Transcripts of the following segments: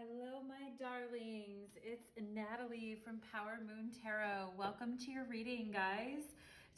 Hello, my darlings. It's Natalie from Power Moon Tarot. Welcome to your reading, guys.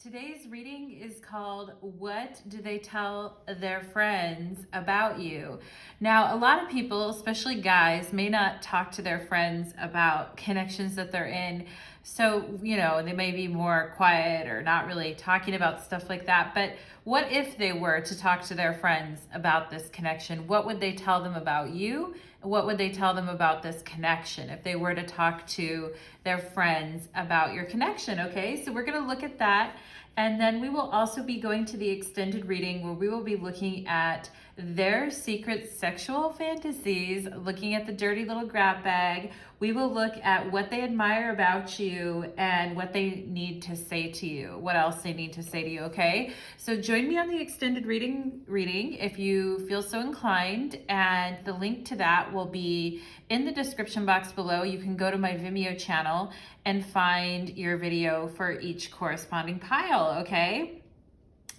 Today's reading is called What Do They Tell Their Friends About You? Now, a lot of people, especially guys, may not talk to their friends about connections that they're in. So, they may be more quiet or not really talking about stuff like that. But what if they were to talk to their friends about this connection? What would they tell them about you? What would they tell them about this connection if they were to talk to their friends about your connection? Okay, so we're going to look at that. And then we will also be going to the extended reading where we will be looking at their secret sexual fantasies, looking at the dirty little grab bag. We will look at what they admire about you and what they need to say to you, what else they need to say to you, okay? So join me on the extended reading if you feel so inclined, and the link to that will be in the description box below. You can go to my Vimeo channel and find your video for each corresponding pile, okay?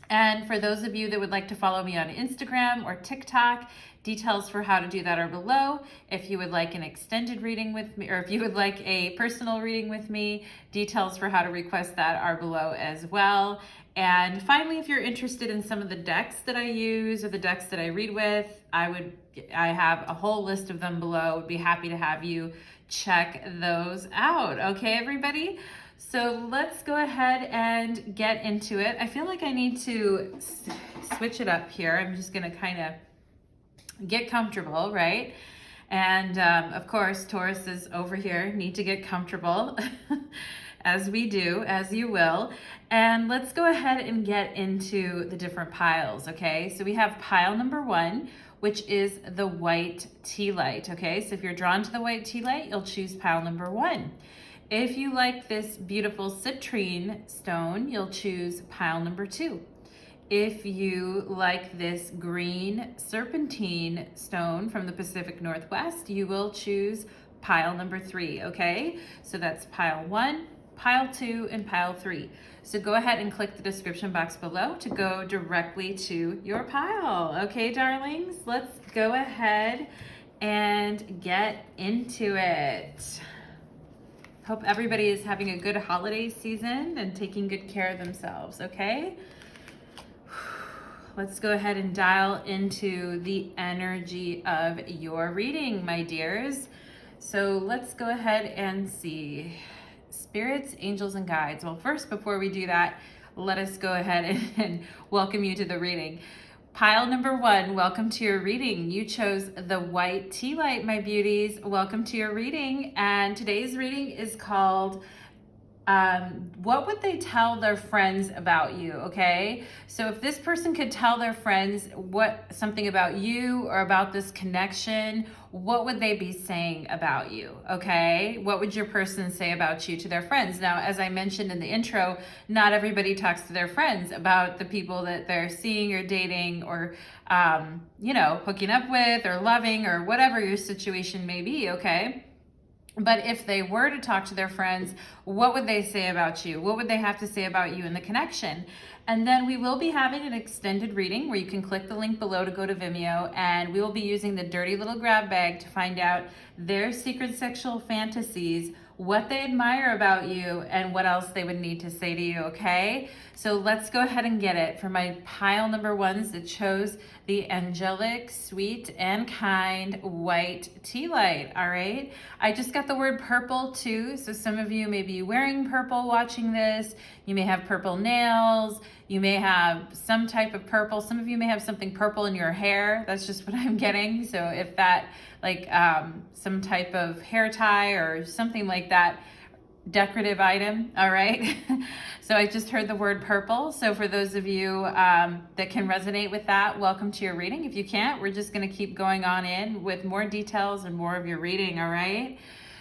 And for those of you that would like to follow me on Instagram or TikTok, details for how to do that are below. If you would like an extended reading with me, or if you would like a personal reading with me, details for how to request that are below as well. And finally, if you're interested in some of the decks that I use or the decks that I read with, I have a whole list of them below. Would be happy to have you check those out. Okay, everybody? So let's go ahead and get into it. I feel like I need to switch it up here. I'm just gonna kind of get comfortable, right? And of course, Tauruses over here need to get comfortable as we do, as you will. And let's go ahead and get into the different piles, okay? So we have pile number 1, which is the white tea light, okay? So if you're drawn to the white tea light, you'll choose pile number 1. If you like this beautiful citrine stone, you'll choose pile number 2. If you like this green serpentine stone from the Pacific Northwest, you will choose pile number 3, okay? So that's pile 1, pile 2, and pile 3. So go ahead and click the description box below to go directly to your pile. Okay, darlings, let's go ahead and get into it. Hope everybody is having a good holiday season and taking good care of themselves, okay? Let's go ahead and dial into the energy of your reading, my dears. So let's go ahead and see. Spirits, angels, and guides. Well, first, before we do that, let us go ahead and welcome you to the reading. Pile number 1, welcome to your reading. You chose the white tea light, my beauties. Welcome to your reading. And today's reading is called what would they tell their friends about you, okay? So if this person could tell their friends something about you or about this connection, what would they be saying about you, okay? What would your person say about you to their friends? Now, as I mentioned in the intro, not everybody talks to their friends about the people that they're seeing or dating or, hooking up with or loving or whatever your situation may be, okay? But if they were to talk to their friends, what would they say about you? What would they have to say about you in the connection? And then we will be having an extended reading where you can click the link below to go to Vimeo, and we will be using the dirty little grab bag to find out their secret sexual fantasies, what they admire about you, and what else they would need to say to you, okay? So let's go ahead and get it. For my pile number 1s that chose the angelic, sweet, and kind white tea light, all right? I just got the word purple too, so some of you may be wearing purple watching this. You may have purple nails. You may have some type of purple. Some of you may have something purple in your hair. That's just what I'm getting. So if that, like some type of hair tie or something like that, decorative item, all right? So I just heard the word purple. So for those of you that can resonate with that, welcome to your reading. If you can't, we're just gonna keep going on in with more details and more of your reading, all right?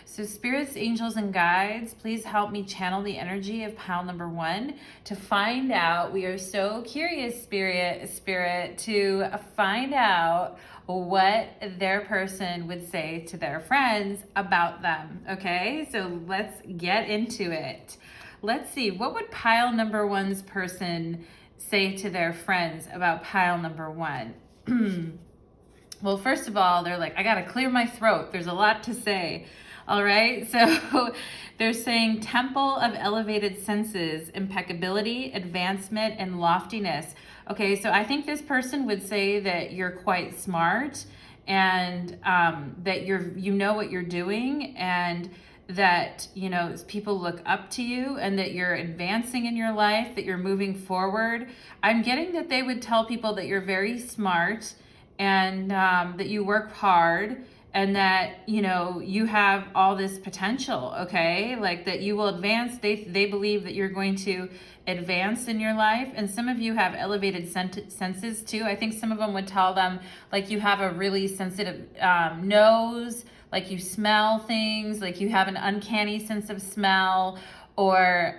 So spirits, angels, and guides, please help me channel the energy of pile number 1 to find out. We are so curious, spirit, to find out what their person would say to their friends about them, okay? So let's get into it. Let's see, what would pile number 1's person say to their friends about pile number 1? Well, first of all, they're like, I got to clear my throat. There's a lot to say. All right. So they're saying temple of elevated senses, impeccability, advancement, and loftiness. Okay. So I think this person would say that you're quite smart and that you know what you're doing, and that, you know, people look up to you, and that you're advancing in your life, that you're moving forward. I'm getting that they would tell people that you're very smart, and that you work hard, and that, you know, you have all this potential, okay? Like that you will advance. They believe that you're going to advance in your life. And some of you have elevated senses too. I think some of them would tell them like you have a really sensitive nose, like you smell things, like you have an uncanny sense of smell, or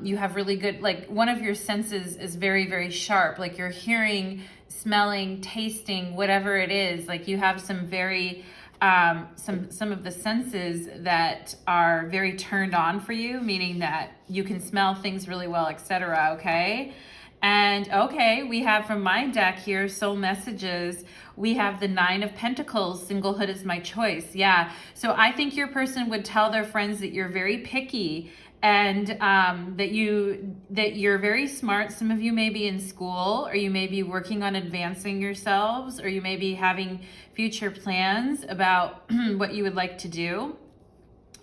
you have really good, like one of your senses is very, very sharp, like you're hearing, smelling, tasting, whatever it is. Like you have some very some of the senses that are very turned on for you, meaning that you can smell things really well, etc. Okay. And okay, we have from my deck here, soul messages, we have the 9 of Pentacles, singlehood is my choice. Yeah. So I think your person would tell their friends that you're very picky, and that you're very smart. Some of you may be in school, or you may be working on advancing yourselves, or you may be having future plans about what you would like to do.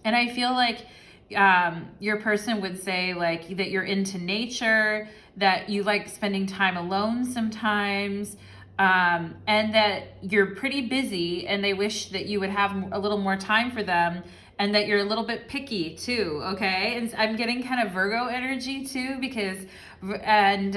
And I feel like your person would say like that you're into nature, that you like spending time alone sometimes, and that you're pretty busy, and they wish that you would have a little more time for them, and that you're a little bit picky too, okay? And I'm getting kind of Virgo energy too, because, and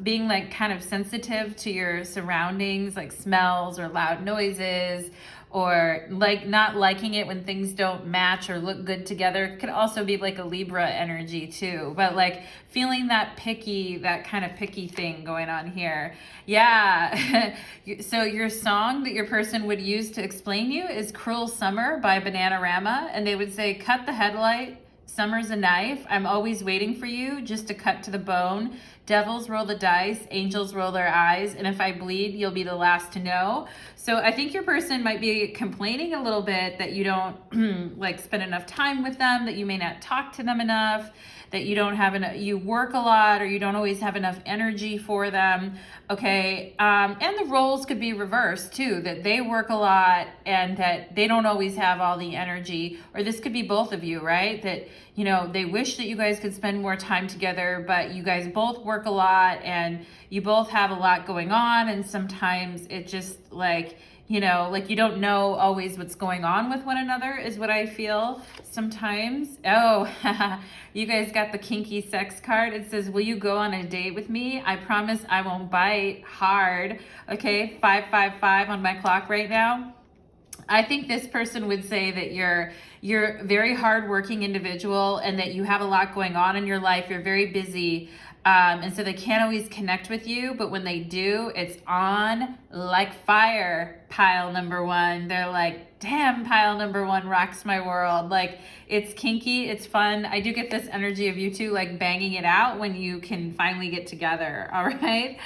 being like kind of sensitive to your surroundings, like smells or loud noises, or like not liking it when things don't match or look good together. It could also be like a Libra energy too, but like feeling that picky, that kind of picky thing going on here. Yeah. So your song that your person would use to explain you is Cruel Summer by Bananarama, and they would say, cut the headlight, summer's a knife, I'm always waiting for you, just to cut to the bone. Devils roll the dice, angels roll their eyes, and if I bleed, you'll be the last to know. So I think your person might be complaining a little bit that you don't like spend enough time with them, that you may not talk to them enough, that you don't have enough, you work a lot, or you don't always have enough energy for them. Okay. And the roles could be reversed too, that they work a lot and that they don't always have all the energy, or this could be both of you, right? That, you know, they wish that you guys could spend more time together, but you guys both work a lot and you both have a lot going on. And sometimes it just like, you know, like you don't know always what's going on with one another is what I feel sometimes. Oh, you guys got the kinky sex card. It says, will you go on a date with me? I promise I won't bite hard. Okay, 555 on my clock right now. I think this person would say that you're a very hardworking individual, and that you have a lot going on in your life. You're very busy. And so they can't always connect with you, but when they do, it's on like fire. Pile number 1. They're like, damn, pile number 1 rocks my world. Like, it's kinky, it's fun. I do get this energy of you two like banging it out when you can finally get together. All right.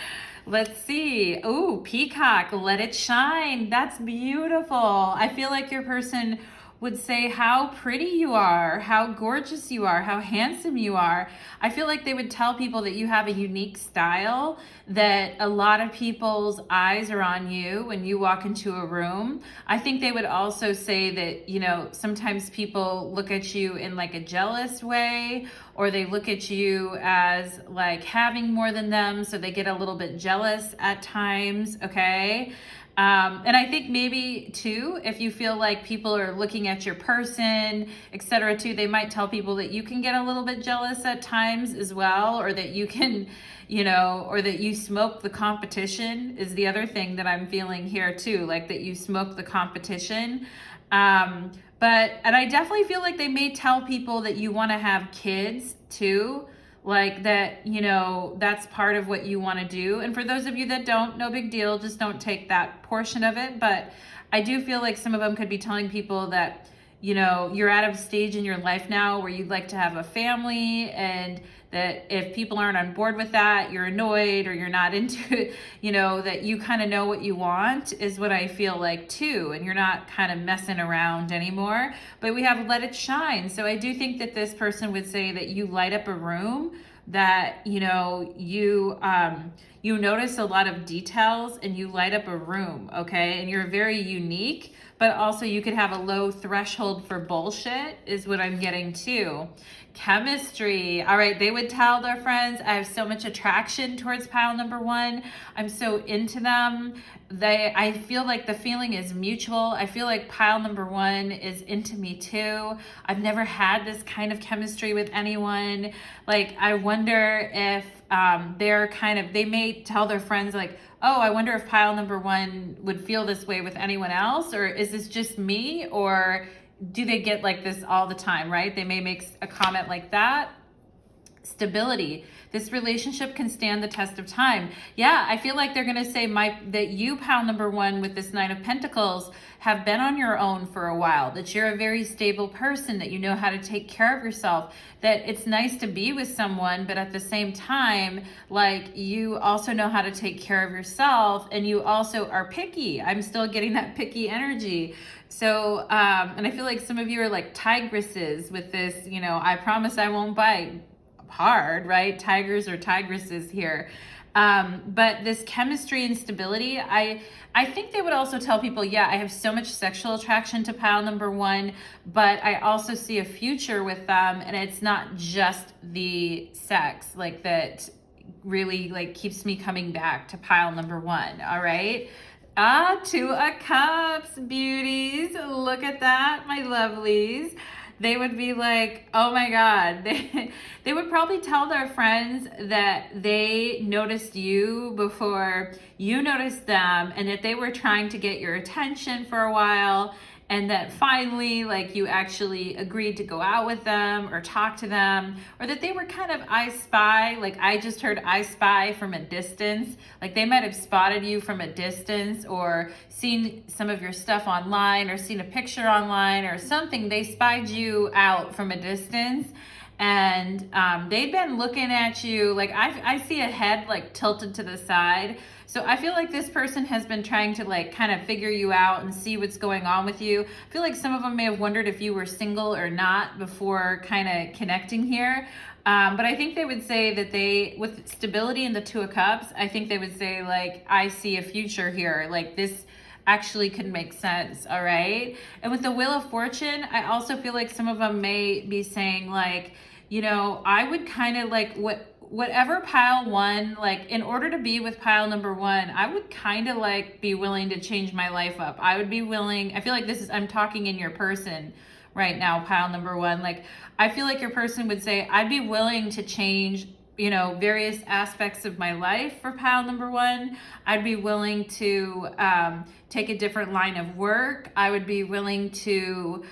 Let's see. Oh, peacock, let it shine. That's beautiful. I feel like your person would say how pretty you are, how gorgeous you are, how handsome you are. I feel like they would tell people that you have a unique style, that a lot of people's eyes are on you when you walk into a room. I think they would also say that, you know, sometimes people look at you in like a jealous way, or they look at you as like having more than them, so they get a little bit jealous at times, okay? And I think maybe too, if you feel like people are looking at your person, etc. too, they might tell people that you can get a little bit jealous at times as well, or that you can, you know, or that you smoke the competition is the other thing that I'm feeling here too, like that you smoke the competition. And I definitely feel like they may tell people that you want to have kids too. Like that, you know, that's part of what you want to do. And for those of you that don't, no big deal, just don't take that portion of it. But I do feel like some of them could be telling people that, you know, you're at a stage in your life now where you'd like to have a family, and that if people aren't on board with that, you're annoyed or you're not into it, you know, that you kind of know what you want is what I feel like too. And you're not kind of messing around anymore. But we have let it shine. So I do think that this person would say that you light up a room, that, you know, you notice a lot of details and you light up a room, okay? And you're very unique, but also you could have a low threshold for bullshit is what I'm getting too. Chemistry. All right, they would tell their friends, I have so much attraction towards pile number one. I'm so into them. I feel like the feeling is mutual. I feel like pile number one is into me too. I've never had this kind of chemistry with anyone. Like, I wonder if they may tell their friends like, oh, I wonder if pile number one would feel this way with anyone else, or is this just me, or do they get like this all the time, right? They may make a comment like that. Stability. This relationship can stand the test of time. Yeah, I feel like they're going to say that you, pile number one, with this Nine of Pentacles, have been on your own for a while, that you're a very stable person, that you know how to take care of yourself, that it's nice to be with someone, but at the same time, like, you also know how to take care of yourself, and you also are picky. I'm still getting that picky energy. So, and I feel like some of you are like tigresses with this, you know, I promise I won't bite. Hard, right? Tigers or tigresses here. But this chemistry and stability, I think they would also tell people, yeah, I have so much sexual attraction to pile number one, but I also see a future with them, and it's not just the sex, like, that really like keeps me coming back to pile number one. All right. Two of Cups, beauties. Look at that, my lovelies. They would be like, oh my God. They would probably tell their friends that they noticed you before you noticed them, and that they were trying to get your attention for a while, and that finally, like, you actually agreed to go out with them or talk to them, or that they were kind of I spy, like I just heard I spy from a distance. Like, they might have spotted you from a distance, or seen some of your stuff online, or seen a picture online or something. They spied you out from a distance, and they'd been looking at you. Like, I see a head like tilted to the side. So I feel like this person has been trying to like kind of figure you out and see what's going on with you. I feel like some of them may have wondered if you were single or not before kind of connecting here. But I think they would say that with stability in the Two of Cups, I think they would say like, I see a future here. Like, this actually could make sense. All right. And with the Wheel of Fortune, I also feel like some of them may be saying like, you know, I would kind of like whatever pile one, like, in order to be with pile number one, I would kind of like be willing to change my life up. I would be willing, I feel like I'm talking in your person right now, pile number one. Like, I feel like your person would say, I'd be willing to change, you know, various aspects of my life for pile number one. I'd be willing to take a different line of work. I would be willing to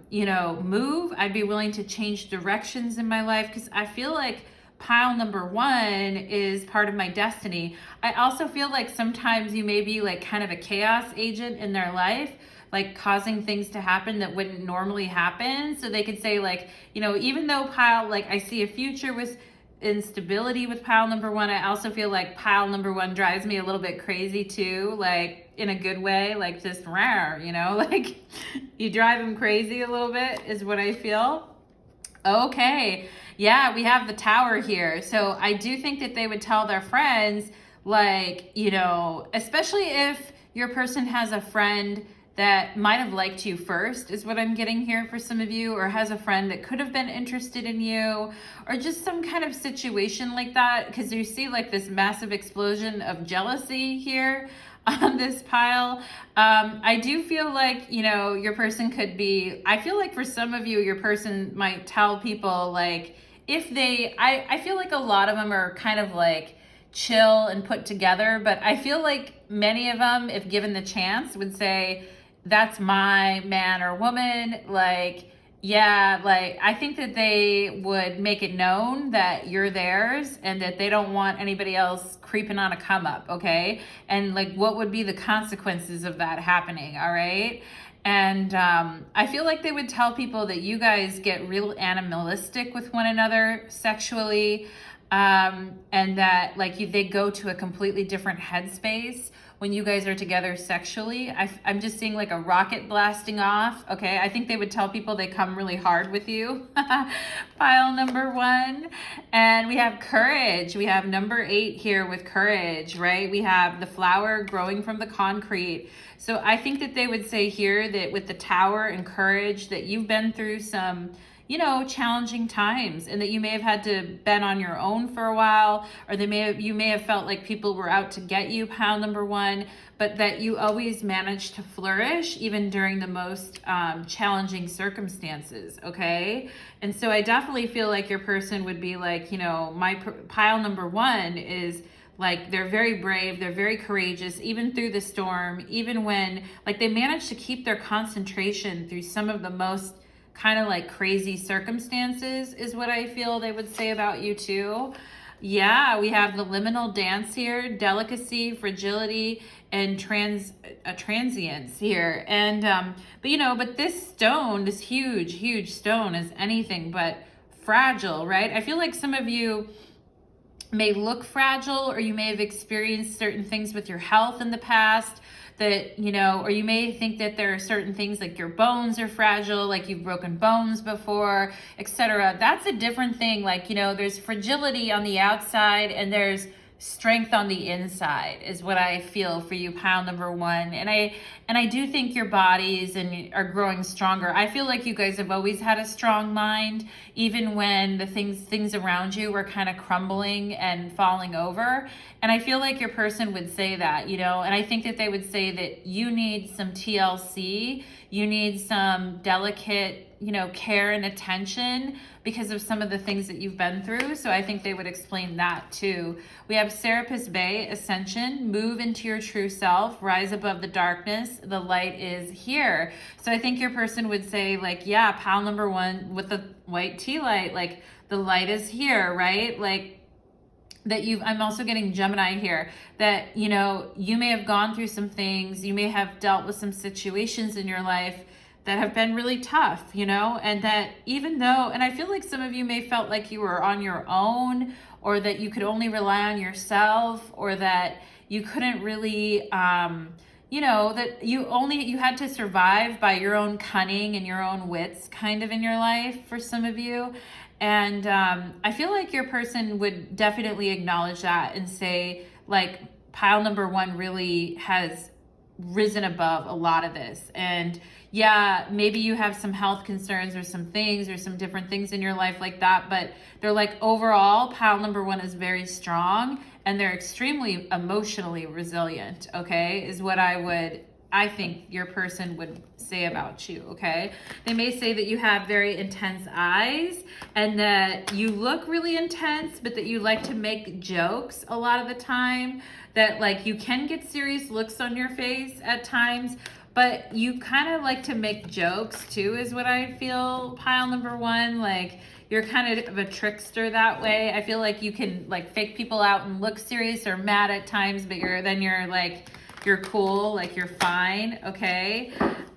you know, move. I'd be willing to change directions in my life, because I feel like pile number one is part of my destiny. I also feel like sometimes you may be like kind of a chaos agent in their life, like causing things to happen that wouldn't normally happen. So they could say like, you know, even though pile, like, I see a future with instability with pile number one, I also feel like pile number one drives me a little bit crazy too, like in a good way, like just rare, you know, like you drive them crazy a little bit is what I feel. Okay. Yeah, we have the Tower here. So I do think that they would tell their friends, like, you know, especially if your person has a friend that might have liked you first, is what I'm getting here for some of you, or has a friend that could have been interested in you, or just some kind of situation like that, because you see like this massive explosion of jealousy here on this pile. I do feel like, you know, your person could be, I feel like for some of you, your person might tell people like, if I feel like a lot of them are kind of like chill and put together, but I feel like many of them, if given the chance, would say, that's my man or woman. Like, yeah, like, I think that they would make it known that you're theirs, and that they don't want anybody else creeping on a come up, okay? And like, what would be the consequences of that happening, all right? And I feel like they would tell people that you guys get real animalistic with one another sexually, and that like they go to a completely different headspace when you guys are together sexually. I'm just seeing like a rocket blasting off. Okay, I think they would tell people they come really hard with you. Pile number 1. And we have courage. We have number 8 here with courage, right? We have the flower growing from the concrete. So I think that they would say here that with the tower and courage, that you've been through some, you know, challenging times, and that you may have had to been on your own for a while, or you may have felt like people were out to get you, pile number 1, but that you always managed to flourish even during the most challenging circumstances. Okay. And so I definitely feel like your person would be like, you know, pile number 1 is like, they're very brave, they're very courageous, even through the storm, even when like they managed to keep their concentration through some of the most kind of like crazy circumstances, is what I feel they would say about you too. Yeah, we have the liminal dance here, delicacy, fragility, and transience here. And but you know, but this stone, this huge stone, is anything but fragile, right? I feel like some of you may look fragile, or you may have experienced certain things with your health in the past that, you know, or you may think that there are certain things like your bones are fragile, like you've broken bones before, etc. That's a different thing. Like, you know, there's fragility on the outside and there's strength on the inside, is what I feel for you, pile number 1. And I do think your bodies are growing stronger. I feel like you guys have always had a strong mind, even when the things around you were kind of crumbling and falling over. And I feel like your person would say that, you know, and I think that they would say that you need some TLC, you need some delicate, you know, care and attention because of some of the things that you've been through. So I think they would explain that too. We have Serapis Bay, Ascension, move into your true self, rise above the darkness, the light is here. So I think your person would say like, yeah, pile number 1 with the white tea light, like the light is here, right? Like that I'm also getting Gemini here, that, you know, you may have gone through some things, you may have dealt with some situations in your life that have been really tough, you know, and that even though, and I feel like some of you may felt like you were on your own, or that you could only rely on yourself, or that you couldn't really, you know, that you had to survive by your own cunning and your own wits kind of in your life for some of you. And I feel like your person would definitely acknowledge that and say like pile number 1 really has risen above a lot of this. And yeah, maybe you have some health concerns or some things or some different things in your life like that, but they're like overall pile number 1 is very strong and they're extremely emotionally resilient. Okay, is what I think your person would say about you. Okay, they may say that you have very intense eyes and that you look really intense, but that you like to make jokes a lot of the time, that like you can get serious looks on your face at times, but you kind of like to make jokes too, is what I feel, pile number 1. Like you're kind of a trickster that way. I feel like you can like fake people out and look serious or mad at times, but you're cool, like you're fine. Okay,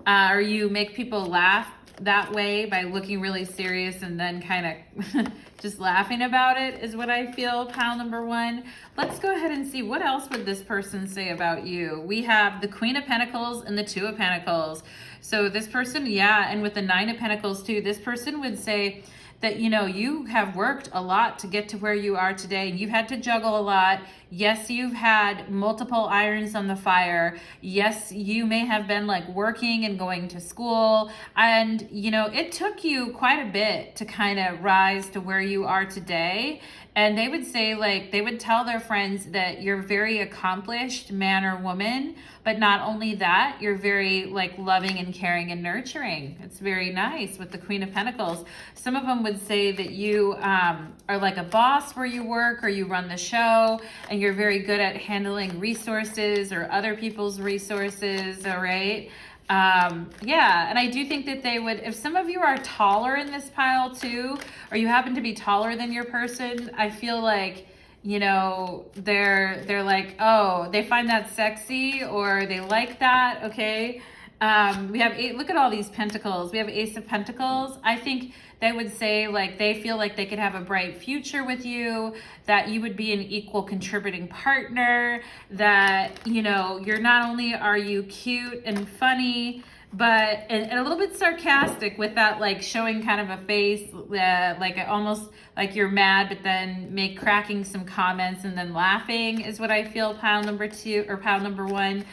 or you make people laugh that way by looking really serious and then kind of just laughing about it, is what I feel, pile number 1. Let's go ahead and see what else would this person say about you. We have the Queen of Pentacles and the 2 of Pentacles. So this person, yeah, and with the 9 of Pentacles too, this person would say that, you know, you have worked a lot to get to where you are today. You've had to juggle a lot. Yes, you've had multiple irons on the fire. Yes, you may have been like working and going to school. And, you know, it took you quite a bit to kind of rise to where you are today. And they would say, like, they would tell their friends that you're very accomplished man or woman, but not only that, you're very like loving and caring and nurturing. It's very nice with the Queen of Pentacles. Some of them would say that you are like a boss where you work, or you run the show, and you're very good at handling resources or other people's resources. All right. Yeah, and I do think that they would, if some of you are taller in this pile too, or you happen to be taller than your person, I feel like, you know, they're like, oh, they find that sexy, or they like that. Okay. We have eight, look at all these pentacles. We have Ace of Pentacles. I think they would say like they feel like they could have a bright future with you, that you would be an equal contributing partner, that, you know, you're not only are you cute and funny, but and a little bit sarcastic with that, like showing kind of a face, like almost like you're mad, but then cracking some comments and then laughing is what I feel pile number 2 or pile number 1.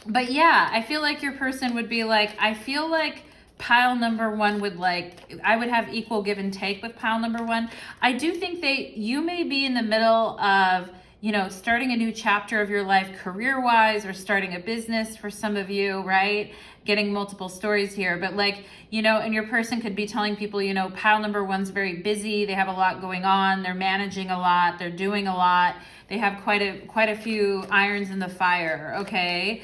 But yeah, I feel like your person would be like, I feel like pile number 1 would like, I would have equal give and take with pile number 1. I do think you may be in the middle of, you know, starting a new chapter of your life career-wise, or starting a business for some of you, right? Getting multiple stories here, but like, you know, and your person could be telling people, you know, pile number 1's very busy. They have a lot going on. They're managing a lot. They're doing a lot. They have quite a few irons in the fire, okay?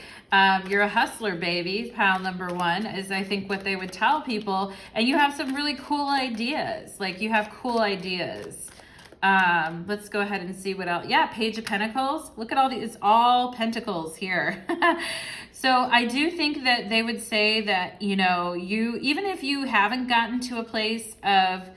You're a hustler, baby. Pile number 1 is, I think, what they would tell people. And you have some really cool ideas. Like, you have cool ideas. Let's go ahead and see what else. Yeah, Page of Pentacles. Look at all these, it's all pentacles here. So I do think that they would say that, you know, you, even if you haven't gotten to a place of,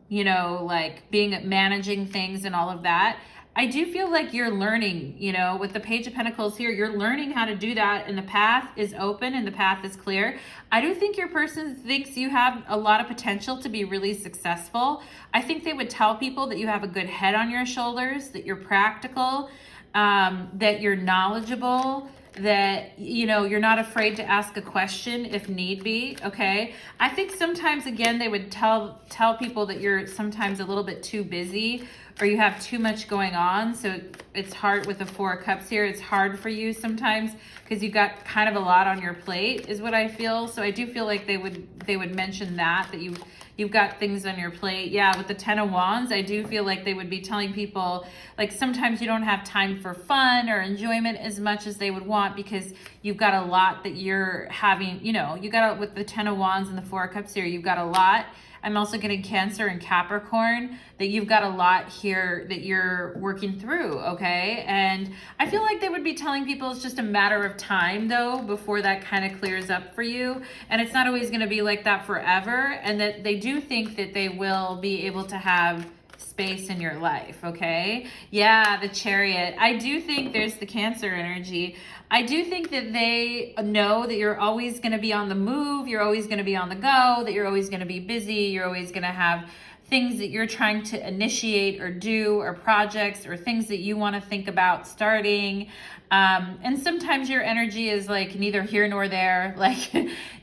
you know, like managing things and all of that, I do feel like you're learning, you know, with the Page of Pentacles here, you're learning how to do that, and the path is open and the path is clear. I do think your person thinks you have a lot of potential to be really successful. I think they would tell people that you have a good head on your shoulders, that you're practical, that you're knowledgeable, that, you know, you're not afraid to ask a question if need be, okay? I think sometimes, again, they would tell people that you're sometimes a little bit too busy, or you have too much going on. So it's hard with the 4 of Cups here. It's hard for you sometimes because you've got kind of a lot on your plate is what I feel. So I do feel like they would mention that you've got things on your plate. Yeah, with the 10 of Wands, I do feel like they would be telling people, like, sometimes you don't have time for fun or enjoyment as much as they would want because you've got a lot that you're having, you know, with the 10 of Wands and the 4 of Cups here, you've got a lot. I'm also getting Cancer and Capricorn, that you've got a lot here that you're working through, okay? And I feel like they would be telling people it's just a matter of time, though, before that kind of clears up for you. And it's not always going to be like that forever. And that they do think that they will be able to have space in your life, okay? Yeah, the Chariot. I do think there's the Cancer energy. I do think that they know that you're always going to be on the move, you're always going to be on the go, that you're always going to be busy, you're always going to have things that you're trying to initiate or do, or projects or things that you want to think about starting. And sometimes your energy is like neither here nor there, like,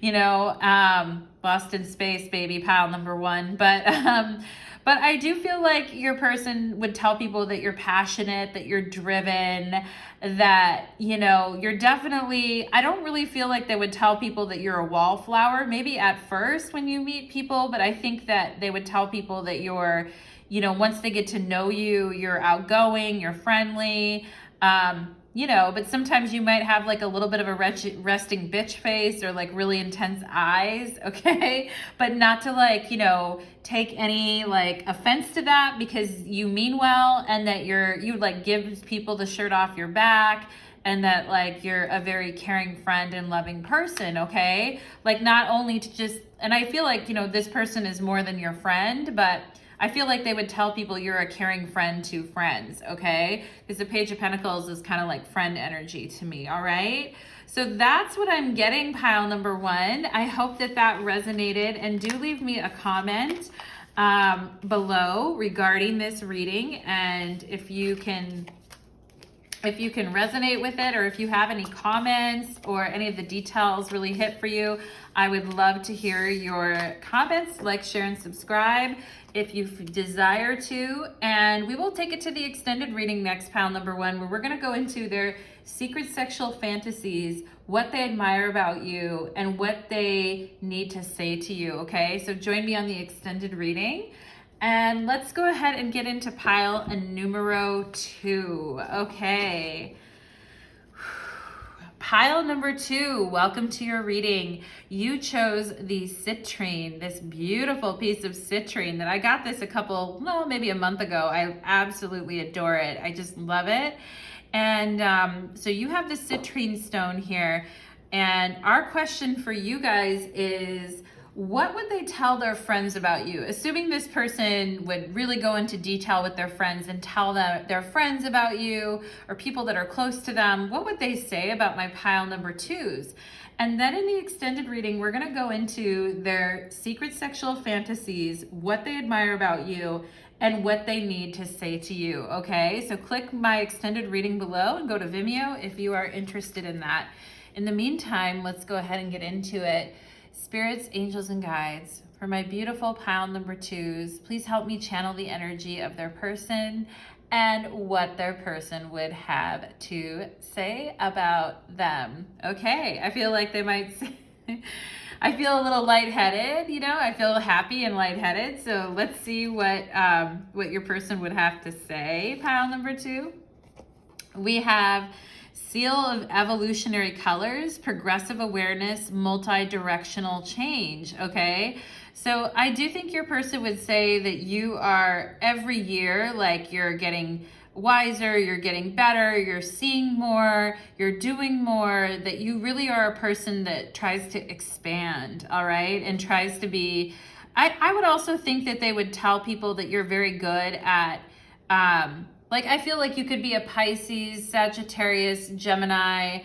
you know, lost in space, baby, pile number 1. But I do feel like your person would tell people that you're passionate, that you're driven, that, you know, you're definitely, I don't really feel like they would tell people that you're a wallflower, maybe at first when you meet people, but I think that they would tell people that you're, you know, once they get to know you, you're outgoing, you're friendly, you know, but sometimes you might have like a little bit of a resting bitch face or like really intense eyes, okay? But not to like, you know, take any like offense to that, because you mean well, and that you like give people the shirt off your back, and that like you're a very caring friend and loving person, okay? Like not only to just, and I feel like, you know, this person is more than your friend, but I feel like they would tell people you're a caring friend to friends, okay? Because the Page of Pentacles is kind of like friend energy to me, all right? So that's what I'm getting, pile number 1. I hope that resonated, and do leave me a comment below regarding this reading, and if you can resonate with it, or if you have any comments or any of the details really hit for you, I would love to hear your comments. Like, share, and subscribe if you desire to. And we will take it to the extended reading next, pile number 1, where we're going to go into their secret sexual fantasies, what they admire about you, and what they need to say to you, okay? So join me on the extended reading. And let's go ahead and get into pile numero 2. Okay. Pile number 2, welcome to your reading. You chose the Citrine, this beautiful piece of citrine that I got this maybe a month ago. I absolutely adore it. I just love it. And so you have the citrine stone here. And our question for you guys is, what would they tell their friends about you? Assuming this person would really go into detail with their friends and tell their friends about you, or people that are close to them, what would they say about my pile number 2s? And then in the extended reading, we're gonna go into their secret sexual fantasies, what they admire about you, and what they need to say to you, okay? So click my extended reading below and go to Vimeo if you are interested in that. In the meantime, let's go ahead and get into it. Spirits, angels, and guides, for my beautiful pile number 2s, please help me channel the energy of their person and what their person would have to say about them. Okay, I feel like they might say, I feel a little lightheaded, you know, I feel happy and lightheaded. So let's see what your person would have to say. Pile number 2. We have Seal of Evolutionary Colors, Progressive Awareness, Multi-Directional Change, okay? So I do think your person would say that you are every year, like you're getting wiser, you're getting better, you're seeing more, you're doing more, that you really are a person that tries to expand, all right? And tries to be, I would also think that they would tell people that you're very good at, like, I feel like you could be a Pisces, Sagittarius, Gemini,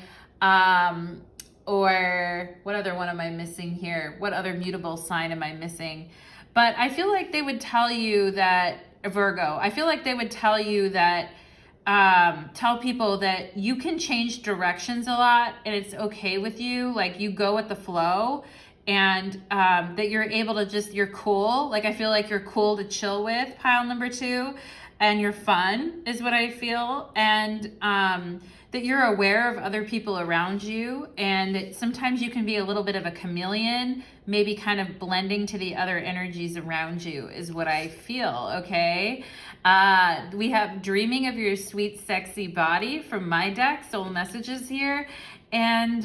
or what other one am I missing here? What other mutable sign am I missing? But I feel like they would tell you that, Virgo, I feel like they would tell you that, tell people that you can change directions a lot and it's okay with you. Like, you go with the flow, and that you're able to just, you're cool. Like, I feel like you're cool to chill with, pile number 2. And you're fun is what I feel, and that you're aware of other people around you, and that sometimes you can be a little bit of a chameleon, maybe kind of blending to the other energies around you is what I feel, okay? We have Dreaming of Your Sweet Sexy Body from my deck, Soul Messages here. And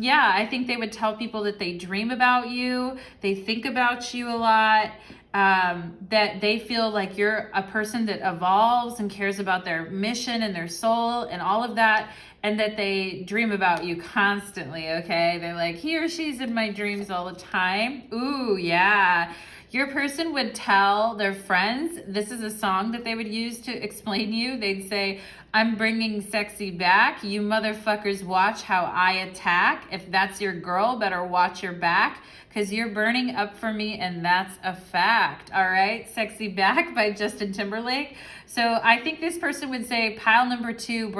yeah, I think they would tell people that they dream about you, they think about you a lot, that they feel like you're a person that evolves and cares about their mission and their soul and all of that, and that they dream about you constantly, okay? They're like, he or she's in my dreams all the time. Ooh, yeah. Your person would tell their friends, this is a song that they would use to explain you. They'd say, I'm bringing sexy back. You motherfuckers watch how I attack. If that's your girl, better watch your back, because you're burning up for me, and that's a fact. All right, Sexy Back by Justin Timberlake. So I think this person would say pile number 2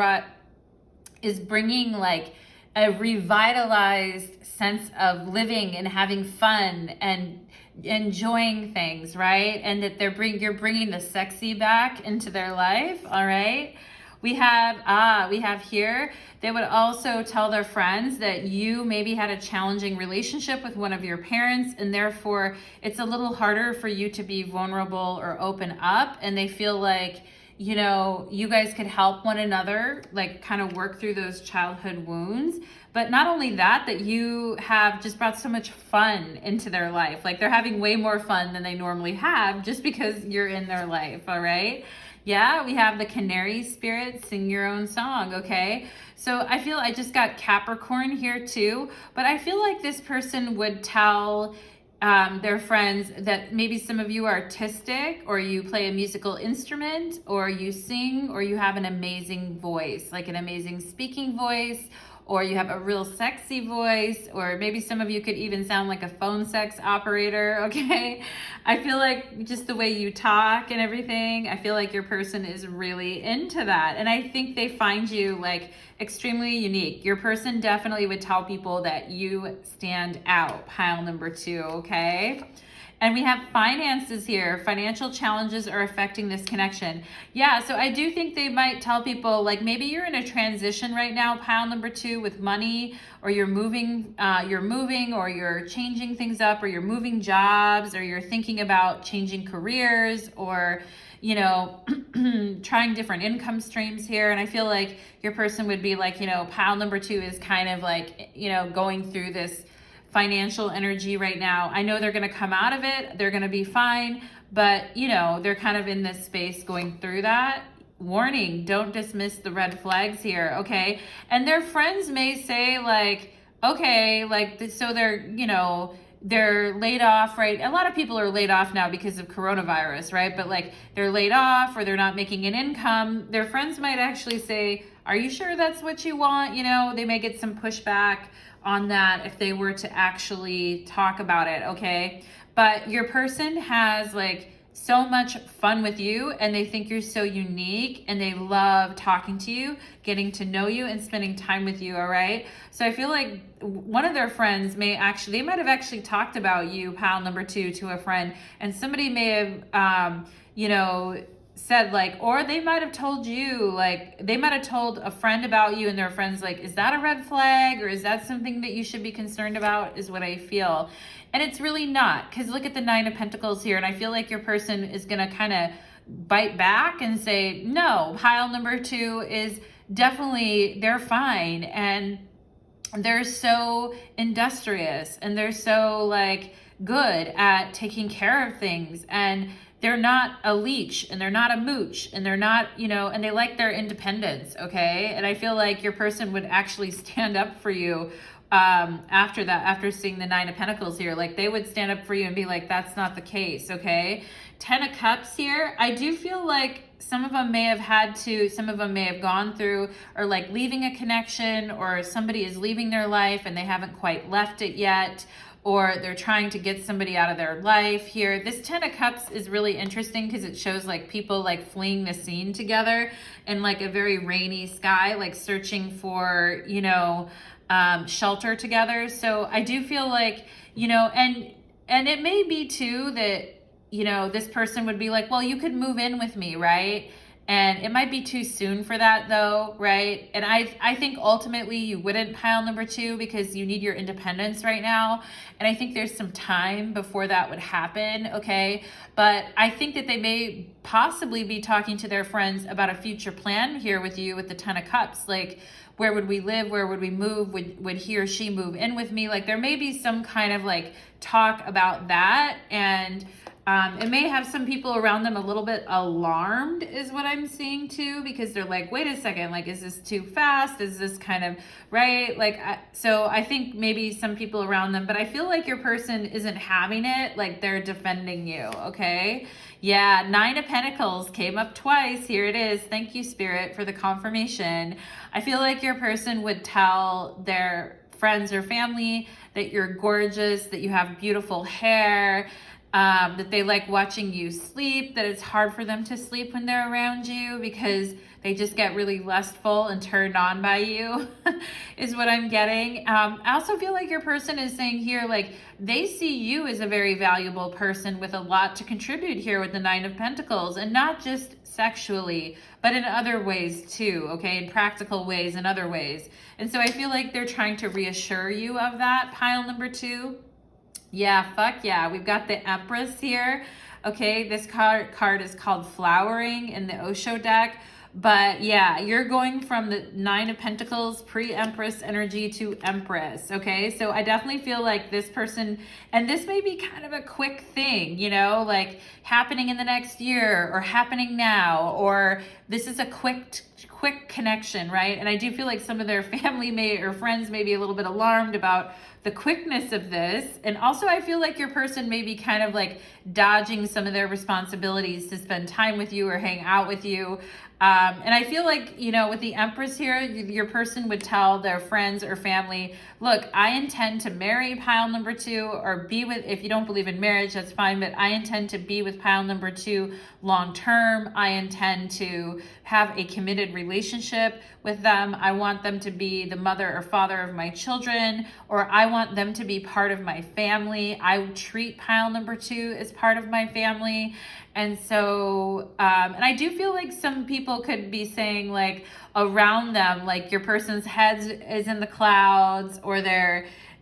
is bringing like a revitalized sense of living and having fun and enjoying things, right? And that you're bringing the sexy back into their life. All right. We have here, they would also tell their friends that you maybe had a challenging relationship with one of your parents, and therefore it's a little harder for you to be vulnerable or open up. And they feel like, you know, you guys could help one another, like kind of work through those childhood wounds. But not only that, that you have just brought so much fun into their life. Like, they're having way more fun than they normally have just because you're in their life, all right? Yeah, we have the Canary Spirit, Sing Your Own Song, okay? So I feel I just got Capricorn here too, but I feel like this person would tell their friends that maybe some of you are artistic, or you play a musical instrument, or you sing, or you have an amazing voice, like an amazing speaking voice, or you have a real sexy voice, or maybe some of you could even sound like a phone sex operator, okay? I feel like just the way you talk and everything, I feel like your person is really into that. And I think they find you like extremely unique. Your person definitely would tell people that you stand out, pile number 2, okay? And we have finances here. Financial challenges are affecting this connection. Yeah, so I do think they might tell people, like, maybe you're in a transition right now, pile number 2, with money, or you're moving, or you're changing things up, or you're moving jobs, or you're thinking about changing careers, or, you know, trying different income streams here. And I feel like your person would be like, you know, pile number 2 is kind of like, you know, going through this financial energy right now. I know they're going to come out of it. They're going to be fine. But, you know, they're kind of in this space going through that. warning, don't dismiss the red flags here, okay? And their friends may say like, okay, like, so they're, you know, they're laid off, right? A lot of people are laid off now because of coronavirus, right? But like they're laid off or they're not making an income. Their friends might actually say, are you sure that's what you want? You know, they may get some pushback on that if they were to actually talk about it, okay? But your person has like so much fun with you and they think you're so unique and they love talking to you, getting to know you and spending time with you, all right? So I feel like one of their friends may actually, they might have actually talked about you, pile number 2, to a friend, and somebody may have, you know, said like, or they might have told you, like they might have told a friend about you and their friends like, is that a red flag or is that something that you should be concerned about, is what I feel. And it's really not, because look at the 9 of Pentacles here, and I feel like your person is going to kind of bite back and say, no, pile number 2 is definitely, they're fine, and they're so industrious, and they're so like good at taking care of things, and they're not a leech, and they're not a mooch, and they're not, you know, and they like their independence, okay? And I feel like your person would actually stand up for you after that, after seeing the 9 of Pentacles here. Like they would stand up for you and be like, that's not the case, okay? 10 of Cups here, I do feel like some of them may have had to, some of them may have gone through, or like leaving a connection, or somebody is leaving their life and they haven't quite left it yet, or they're trying to get somebody out of their life here. This 10 of Cups is really interesting because it shows like people like fleeing the scene together in like a very rainy sky, like searching for, you know, shelter together. So I do feel like, you know, and it may be too that, you know, this person would be like, well, you could move in with me, right? And it might be too soon for that though, right? And I think ultimately you wouldn't, pile number 2, because you need your independence right now. And I think there's some time before that would happen, okay? But I think that they may possibly be talking to their friends about a future plan here with you with the 10 of Cups. Like, where would we live? Where would we move? Would he or she move in with me? Like there may be some kind of like talk about that. And it may have some people around them a little bit alarmed, is what I'm seeing too, because they're like, wait a second, like, is this too fast? Is this kind of right? Like, so I think maybe some people around them, but I feel like your person isn't having it. Like they're defending you. Okay. Yeah. 9 of Pentacles came up twice. Here it is. Thank you, Spirit, for the confirmation. I feel like your person would tell their friends or family that you're gorgeous, that you have beautiful hair, that they like watching you sleep, that it's hard for them to sleep when they're around you because they just get really lustful and turned on by you, is what I'm getting. I also feel like your person is saying here, like, they see you as a very valuable person with a lot to contribute here with the 9 of Pentacles, and not just sexually, but in other ways too, okay? In practical ways, in other ways. And so I feel like they're trying to reassure you of that, pile number 2. Yeah, fuck yeah. We've got the Empress here. Okay, this card is called Flowering in the Osho deck. But yeah, you're going from the 9 of Pentacles, pre-Empress energy to Empress, okay? So I definitely feel like this person, and this may be kind of a quick thing, you know, like happening in the next year or happening now, or this is a quick connection, right? And I do feel like some of their family may or friends may be a little bit alarmed about the quickness of this. And also I feel like your person may be kind of like dodging some of their responsibilities to spend time with you or hang out with you. And I feel like, you know, with the Empress here, your person would tell their friends or family, look, I intend to marry pile number 2, or be with, if you don't believe in marriage, that's fine, but I intend to be with pile number 2 long term. I intend to have a committed relationship with them. I want them to be the mother or father of my children, or I want them to be part of my family. I treat pile number 2 as part of my family. And so, and I do feel like some people could be saying, like, around them, like your person's head is in the clouds, or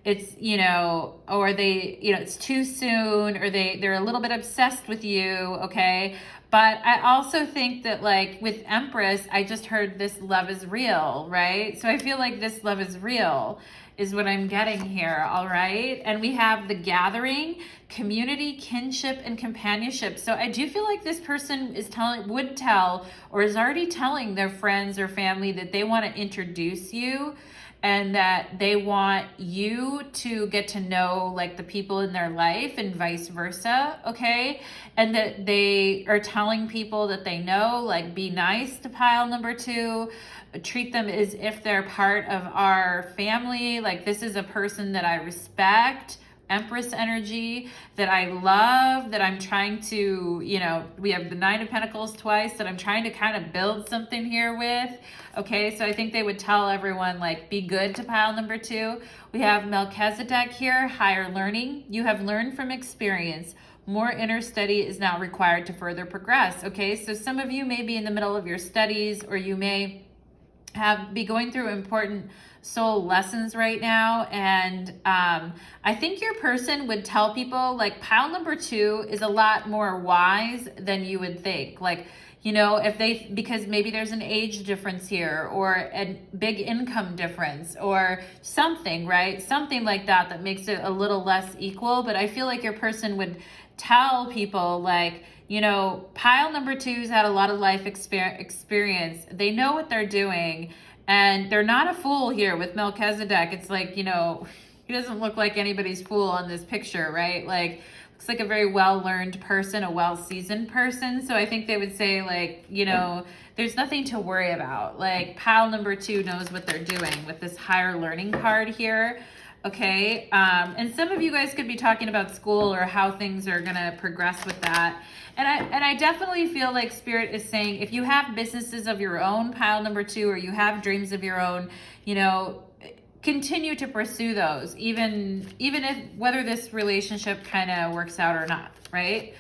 it's, you know, or they, you know, it's too soon, or they're a little bit obsessed with you. Okay. But I also think that, like, with Empress, I just heard this love is real, right? So I feel like this love is real. is what I'm getting here, all right? And we have the gathering, community, kinship, and companionship. So I do feel like this person is would tell, or is already telling their friends or family that they want to introduce you, and that they want you to get to know like the people in their life and vice versa, okay? And that they are telling people that they know, like, be nice to pile number 2, treat them as if they're part of our family, like this is a person that I respect, Empress energy, that I love, that I'm trying to, you know, we have the 9 of Pentacles twice, that I'm trying to kind of build something here with. Okay, so I think they would tell everyone, like, be good to pile number 2. We have Melchizedek here, higher learning. You have learned from experience. More inner study is now required to further progress. Okay, so some of you may be in the middle of your studies, or you may be going through important soul lessons right now, and I think your person would tell people, like, pile number 2 is a lot more wise than you would think. Like, you know, if they, because maybe there's an age difference here, or a big income difference, or something, right? Something like that that makes it a little less equal. But I feel like your person would tell people, like, you know, pile number 2's had a lot of life experience. They know what they're doing, and they're not a fool here with Melchizedek. It's like, you know, he doesn't look like anybody's fool on this picture, right? Like, looks like a very well-learned person, a well-seasoned person. So I think they would say, like, you know, there's nothing to worry about. Like, pile number 2 knows what they're doing with this higher learning card here. Okay, and some of you guys could be talking about school or how things are gonna progress with that. And I definitely feel like Spirit is saying, if you have businesses of your own, pile number 2, or you have dreams of your own, you know, continue to pursue those, even if, whether this relationship kind of works out or not, right?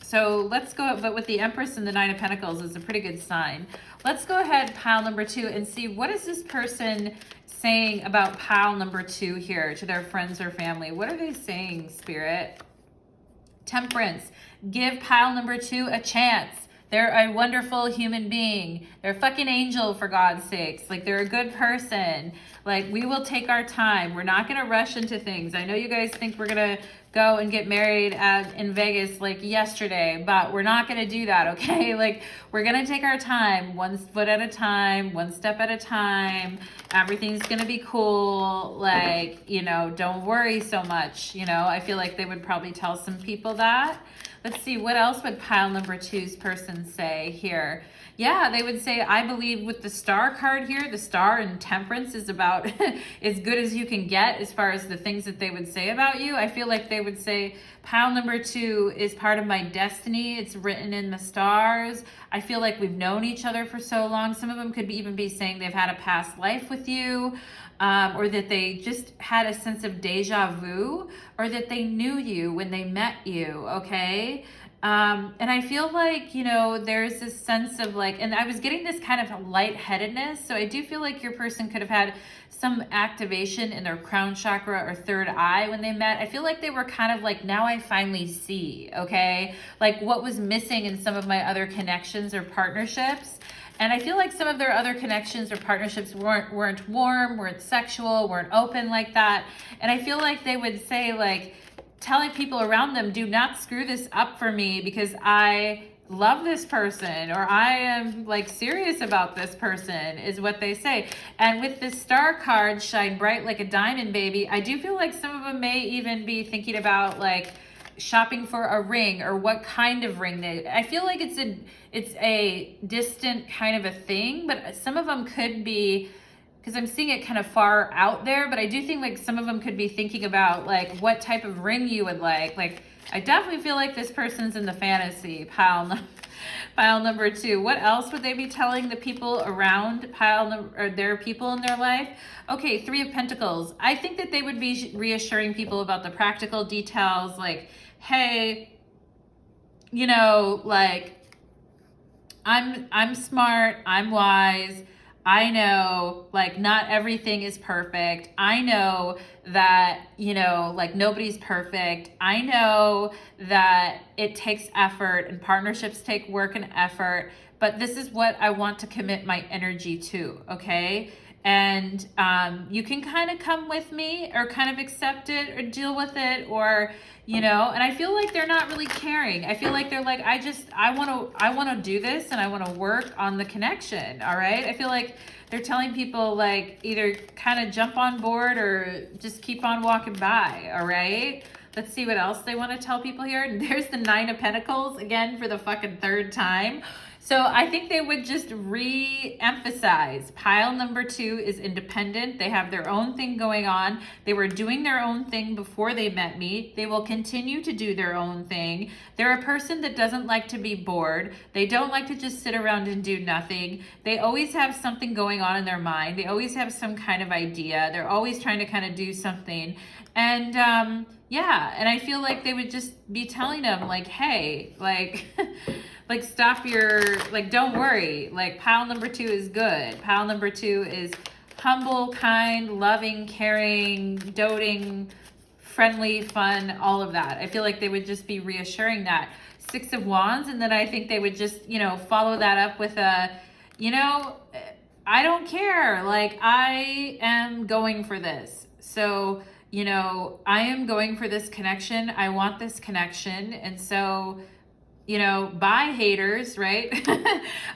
So let's go, but with the Empress and the 9 of Pentacles is a pretty good sign. Let's go ahead, pile number 2, and see what is this person saying about pile number 2 here to their friends or family. What are they saying, Spirit? Temperance. Give pile number 2 a chance. They're a wonderful human being. They're a fucking angel, for God's sakes. Like, they're a good person. Like, we will take our time. We're not going to rush into things. I know you guys think we're going to go and get married in Vegas like yesterday, but we're not going to do that, okay? Like, we're going to take our time, one foot at a time, one step at a time. Everything's going to be cool. Like, you know, don't worry so much. You know, I feel like they would probably tell some people that. Let's see, what else would pile number 2's person say here? Yeah, they would say, I believe, with the Star card here, the Star and Temperance is about as good as you can get as far as the things that they would say about you. I feel like they would say, pile number 2 is part of my destiny. It's written in the stars. I feel like we've known each other for so long. Some of them could even be saying they've had a past life with you, or that they just had a sense of deja vu, or that they knew you when they met you, okay? And I feel like, you know, there's this sense of, like, and I was getting this kind of lightheadedness. So I do feel like your person could have had some activation in their crown chakra or third eye when they met. I feel like they were kind of like, now I finally see, okay? Like, what was missing in some of my other connections or partnerships. And I feel like some of their other connections or partnerships weren't warm, weren't sexual, weren't open like that. And I feel like they would say, like, telling people around them, do not screw this up for me because I love this person, or I am, like, serious about this person, is what they say. And with this Star card, shine bright like a diamond, baby, I do feel like some of them may even be thinking about, like, shopping for a ring, or what kind of ring I feel like it's a distant kind of a thing, but some of them could be, because I'm seeing it kind of far out there, but I do think, like, some of them could be thinking about, like, what type of ring you would like. Like, I definitely feel like this person's in the fantasy pile number 2. What else would they be telling the people around or their people in their life? Okay, 3 of Pentacles. I think that they would be reassuring people about the practical details, like, hey, you know, like, I'm smart, I'm wise, I know, like, not everything is perfect. I know that, you know, like, nobody's perfect. I know that it takes effort, and partnerships take work and effort, but this is what I want to commit my energy to, okay? and you can kind of come with me or kind of accept it or deal with it, or and I feel like they're not really caring. I feel like they're like, I want to do this, and I want to work on the connection. All right. I feel like they're telling people like either kind of jump on board or just keep on walking by. All right. Let's see what else they want to tell people here. There's the 9 of Pentacles again for the fucking 3rd time. So I think they would just re-emphasize pile number 2 is independent. They have their own thing going on. They were doing their own thing before they met me. They will continue to do their own thing. They're a person that doesn't like to be bored. They don't like to just sit around and do nothing. They always have something going on in their mind. They always have some kind of idea. They're always trying to kind of do something. And yeah, and I feel like they would just be telling them like, hey, like, like stop your, like, don't worry. Like pile number 2 is good. Pile number 2 is humble, kind, loving, caring, doting, friendly, fun, all of that. I feel like they would just be reassuring that. 6 of Wands, and then I think they would just, follow that up with a, I don't care. Like, I am going for this. So, I am going for this connection. I want this connection. And so, bye haters, right?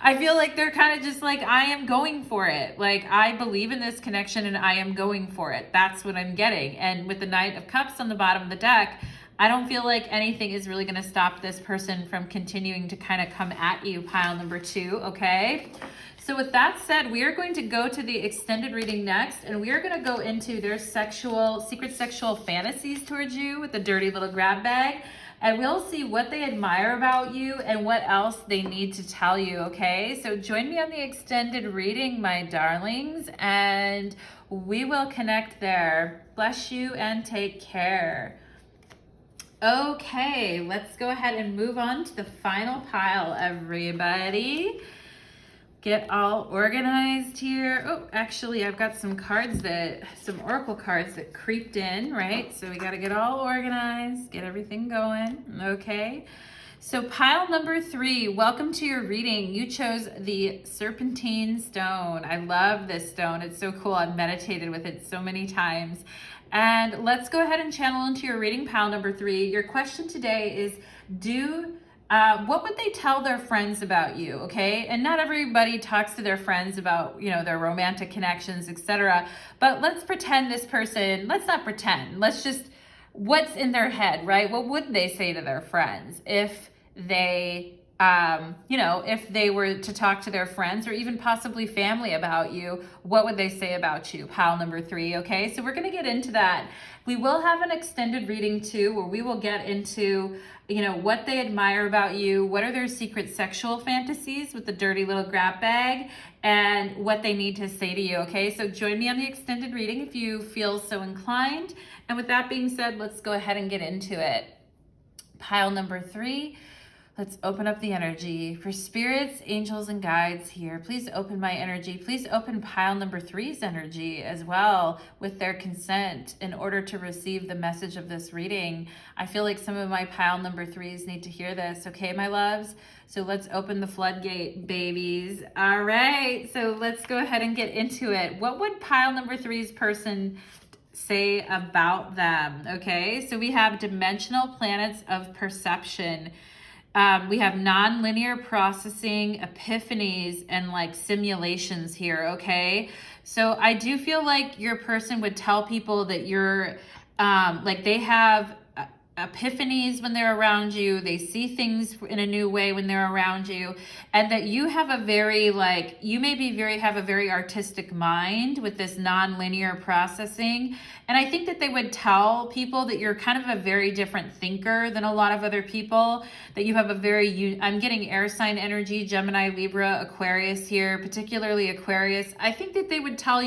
I feel like they're kind of just like, I am going for it. Like, I believe in this connection and I am going for it. That's what I'm getting. And with the Knight of Cups on the bottom of the deck, I don't feel like anything is really going to stop this person from continuing to kind of come at you, pile number 2, okay? So with that said, we are going to go to the extended reading next, and we are going to go into their secret sexual fantasies towards you with the dirty little grab bag, and we'll see what they admire about you and what else they need to tell you, okay? So join me on the extended reading, my darlings, and we will connect there. Bless you and take care. Okay, let's go ahead and move on to the final pile, everybody. Get all organized here. Oh, actually, I've got some oracle cards that creeped in, right? So we got to get all organized, get everything going, okay? So pile number 3, welcome to your reading. You chose the Serpentine stone. I love this stone. It's so cool. I've meditated with it so many times. And let's go ahead and channel into your reading, pile number 3. Your question today is, what would they tell their friends about you, okay? And not everybody talks to their friends about, their romantic connections, etc. But let's pretend this person, let's not pretend, let's just, what's in their head, right? What would they say to their friends if they, if they were to talk to their friends or even possibly family about you? What would they say about you? Pile number 3, okay? So we're going to get into that. We will have an extended reading too, where we will get into, what they admire about you, what are their secret sexual fantasies with the dirty little grab bag, and what they need to say to you, okay? So join me on the extended reading if you feel so inclined. And with that being said, let's go ahead and get into it. Pile number 3. Let's open up the energy. For spirits, angels, and guides here, please open my energy. Please open pile number 3's energy as well with their consent in order to receive the message of this reading. I feel like some of my pile number 3's need to hear this, okay, my loves? So let's open the floodgate, babies. All right, so let's go ahead and get into it. What would pile number 3's person say about them, okay? So we have dimensional planets of perception. We have non-linear processing, epiphanies, and like simulations here, okay? So I do feel like your person would tell people that you're, like they have epiphanies when they're around you. They see things in a new way when they're around you, and that you have a very you maybe have a very artistic mind with this non-linear processing. And I think that they would tell people that you're kind of a very different thinker than a lot of other people, that you have a very, I'm getting air sign energy, Gemini, Libra, Aquarius here, particularly Aquarius. I think that they would tell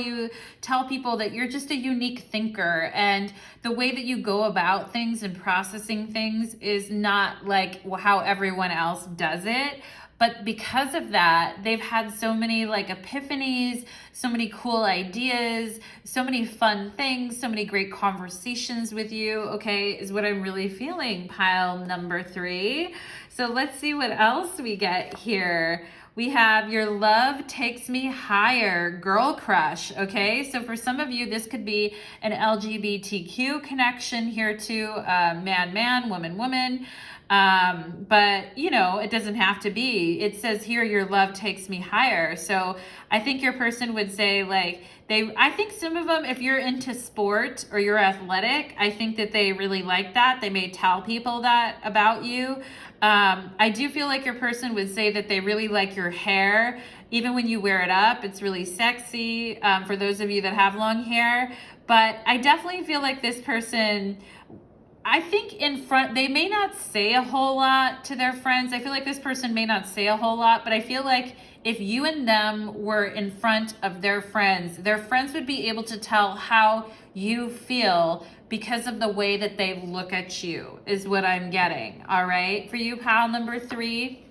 people that you're just a unique thinker, and the way that you go about things and processing things is not like how everyone else does it. But because of that, they've had so many epiphanies, so many cool ideas, so many fun things, so many great conversations with you, okay, is what I'm really feeling, pile number 3. So let's see what else we get here. we have your love takes me higher, girl crush, okay? So for some of you, this could be an LGBTQ connection here too, man, woman. But you know, it doesn't have to be. It says here, your love takes me higher. So I think your person would say like, I think some of them, if you're into sport or you're athletic, I think that they really like that. They may tell people that about you. I do feel like your person would say that they really like your hair. Even when you wear it up, it's really sexy, for those of you that have long hair. But I definitely feel like this person, I think in front, they may not say a whole lot to their friends. I feel like this person may not say a whole lot, but I feel like if you and them were in front of their friends would be able to tell how you feel because of the way that they look at you, is what I'm getting. All right. For you, pile number 3.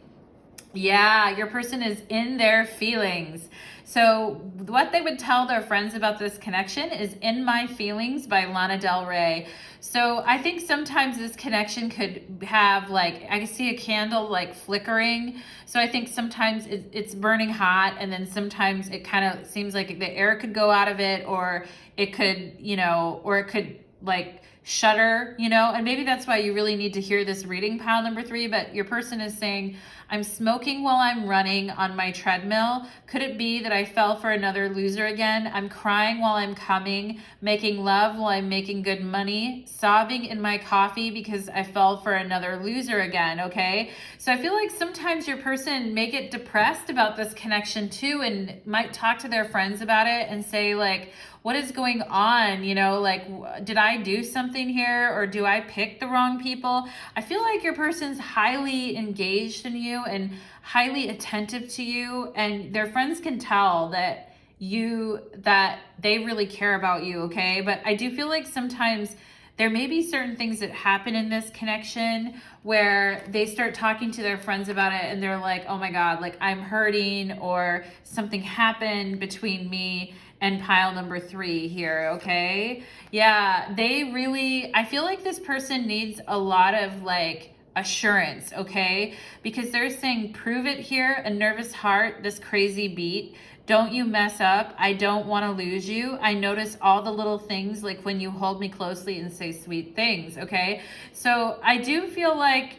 Yeah, your person is in their feelings. So what they would tell their friends about this connection is In My Feelings by Lana Del Rey. So I think sometimes this connection could have like, I can see a candle like flickering. So I think sometimes it's burning hot, and then sometimes it kind of seems like the air could go out of it, or it could, you know, or it could like shudder, you know, and maybe that's why you really need to hear this reading, pile number 3. But your person is saying, I'm smoking while I'm running on my treadmill. Could it be that I fell for another loser again? I'm crying while I'm coming, making love while I'm making good money, sobbing in my coffee because I fell for another loser again, okay? So I feel like sometimes your person may get depressed about this connection too, and might talk to their friends about it and say like, what is going on? You know, like, did I do something here, or do I pick the wrong people? I feel like your person's highly engaged in you and highly attentive to you, and their friends can tell that they really care about you, okay? But I do feel like sometimes there may be certain things that happen in this connection where they start talking to their friends about it and they're like, oh my God, like I'm hurting, or something happened between me and pile number 3 here, okay? Yeah, I feel like this person needs a lot of like assurance, okay? Because they're saying, prove it here, a nervous heart, this crazy beat. Don't you mess up. I don't want to lose you. I notice all the little things, like when you hold me closely and say sweet things, okay? So I do feel like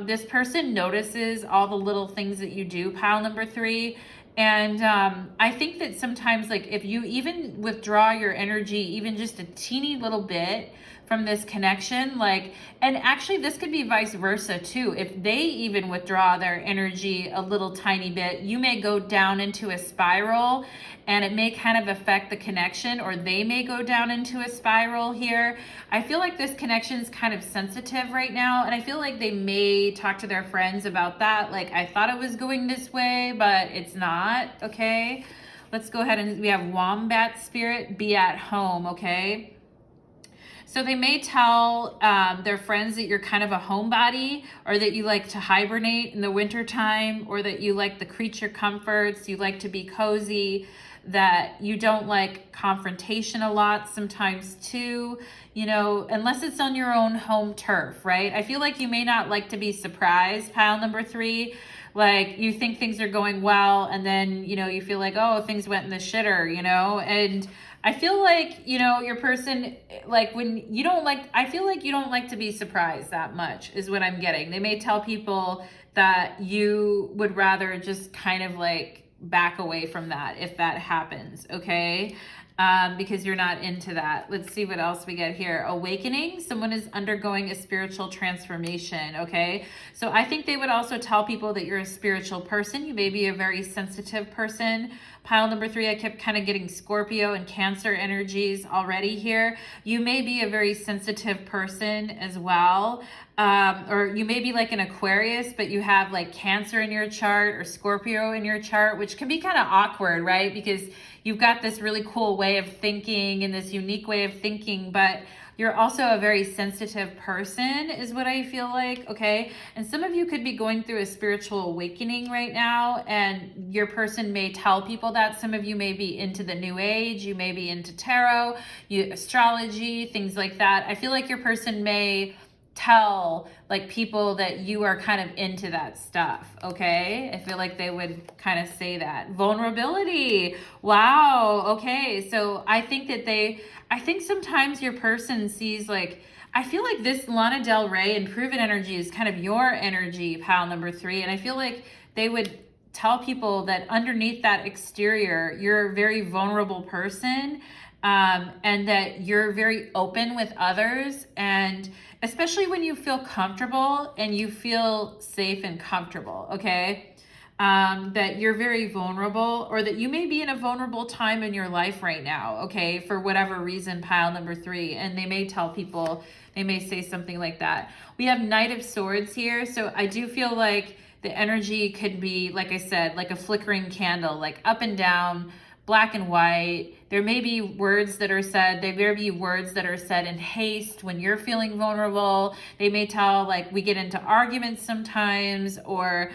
this person notices all the little things that you do, pile number 3. And I think that sometimes, like, if you even withdraw your energy, even just a teeny little bit from this connection, like, and actually this could be vice versa too. If they even withdraw their energy a little tiny bit, you may go down into a spiral, and it may kind of affect the connection, or they may go down into a spiral here. I feel like this connection is kind of sensitive right now, and I feel like they may talk to their friends about that. Like, I thought it was going this way, but it's not, okay? Let's go ahead, and we have Wombat Spirit, be at home, okay? So they may tell their friends that you're kind of a homebody, or that you like to hibernate in the wintertime, or that you like the creature comforts, you like to be cozy, that you don't like confrontation a lot sometimes too, you know, unless it's on your own home turf, right? I feel like you may not like to be surprised, pile number 3. Like, you think things are going well, and then, you know, you feel like, oh, things went in the shitter, you know? And I feel like, you know, your person, like, when you don't like, I feel like you don't like to be surprised that much, is what I'm getting. They may tell people that you would rather just kind of like back away from that if that happens, okay? Because you're not into that. Let's see what else we get here. Awakening, someone is undergoing a spiritual transformation, okay? So I think they would also tell people that you're a spiritual person. You may be a very sensitive person. Pile number 3, I kept kind of getting Scorpio and Cancer energies already here. You may be a very sensitive person as well. Or you may be like an Aquarius, but you have like Cancer in your chart or Scorpio in your chart, which can be kind of awkward, right? Because you've got this really cool way of thinking and this unique way of thinking, but you're also a very sensitive person, is what I feel like, okay? And some of you could be going through a spiritual awakening right now, and your person may tell people that. Some of you may be into the new age, you may be into tarot, astrology, things like that. I feel like your person may tell like people that you are kind of into that stuff, okay? I feel like they would kind of say that. Vulnerability. Wow. Okay. So I think that I think sometimes your person sees like, I feel like this Lana Del Rey and Proven energy is kind of your energy, pile number 3. And I feel like they would tell people that underneath that exterior, you're a very vulnerable person, and that you're very open with others. And especially when you feel comfortable and you feel safe and comfortable, okay? That you're very vulnerable, or that you may be in a vulnerable time in your life right now, okay? For whatever reason, pile number 3. And they may tell people, they may say something like that. We have Knight of Swords here. So I do feel like the energy could be, like I said, like a flickering candle, like up and down, black and white. There may be words that are said. There may be words that are said in haste when you're feeling vulnerable. They may tell, like, we get into arguments sometimes, or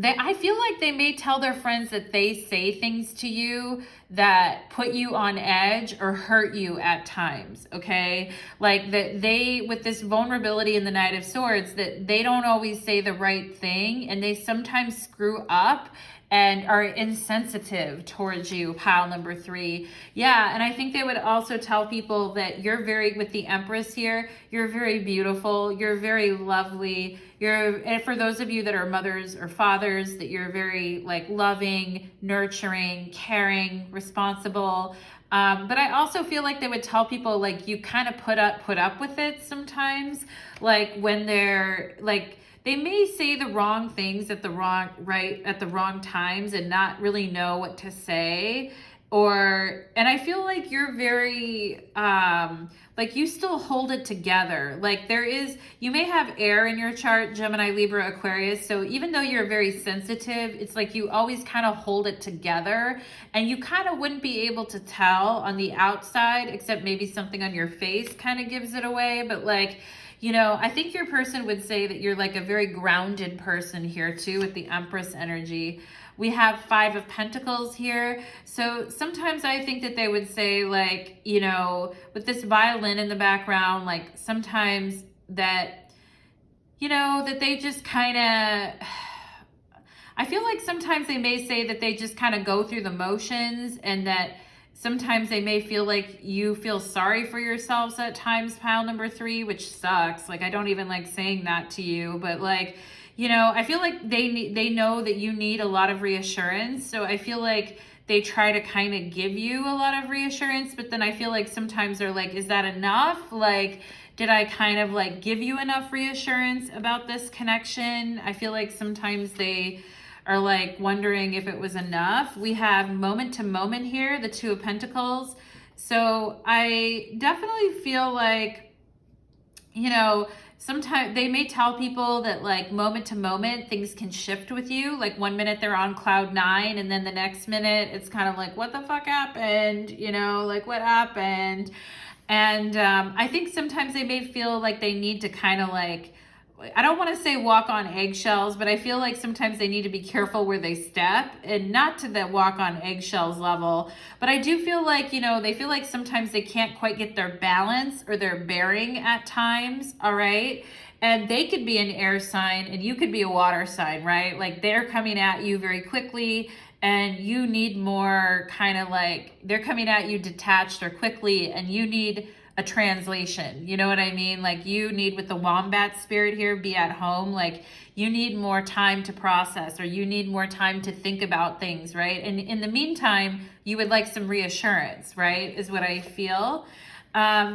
I feel like they may tell their friends that they say things to you that put you on edge or hurt you at times, okay? Like that they, with this vulnerability in the Knight of Swords, that they don't always say the right thing, and they sometimes screw up and are insensitive towards you, pile number 3. Yeah, and I think they would also tell people that you're very, with the Empress here, you're very beautiful, you're very lovely, and for those of you that are mothers or fathers, that you're very like loving, nurturing, caring, responsible. But I also feel like they would tell people like you kind of put up with it sometimes, like when they're like, they may say the wrong things at the wrong times and not really know what to say. And I feel like you're very, like you still hold it together. Like you may have air in your chart, Gemini, Libra, Aquarius. So even though you're very sensitive, it's like you always kind of hold it together, and you kind of wouldn't be able to tell on the outside, except maybe something on your face kind of gives it away. But like, you know, I think your person would say that you're like a very grounded person here too, with the Empress energy. We have 5 of Pentacles here. So sometimes I think that they would say like, you know, with this violin in the background, like sometimes that, you know, that they just kind of, I feel like sometimes they may say that they just kind of go through the motions, and that sometimes they may feel like you feel sorry for yourselves at times, pile number 3, which sucks. Like, I don't even like saying that to you, but like, you know, I feel like they know that you need a lot of reassurance. So I feel like they try to kind of give you a lot of reassurance, but then I feel like sometimes they're like, is that enough? Like, did I kind of like give you enough reassurance about this connection? I feel like sometimes they are like wondering if it was enough. We have moment to moment here, the 2 of Pentacles. So I definitely feel like, you know, sometimes they may tell people that like moment to moment things can shift with you. Like one minute they're on cloud 9, and then the next minute it's kind of like, what the fuck happened? You know, like what happened? And I think sometimes they may feel like they need to kind of like, I don't want to say walk on eggshells, but I feel like sometimes they need to be careful where they step, and not to the walk on eggshells level. But I do feel like, you know, they feel like sometimes they can't quite get their balance or their bearing at times. All right. And they could be an air sign and you could be a water sign, right? Like they're coming at you very quickly, and you need more kind of like, they're coming at you detached or quickly, and you need a translation. You know what I mean? Like you need, with the wombat spirit here, be at home. Like you need more time to process, or you need more time to think about things, right? And in the meantime, you would like some reassurance, right? Is what I feel.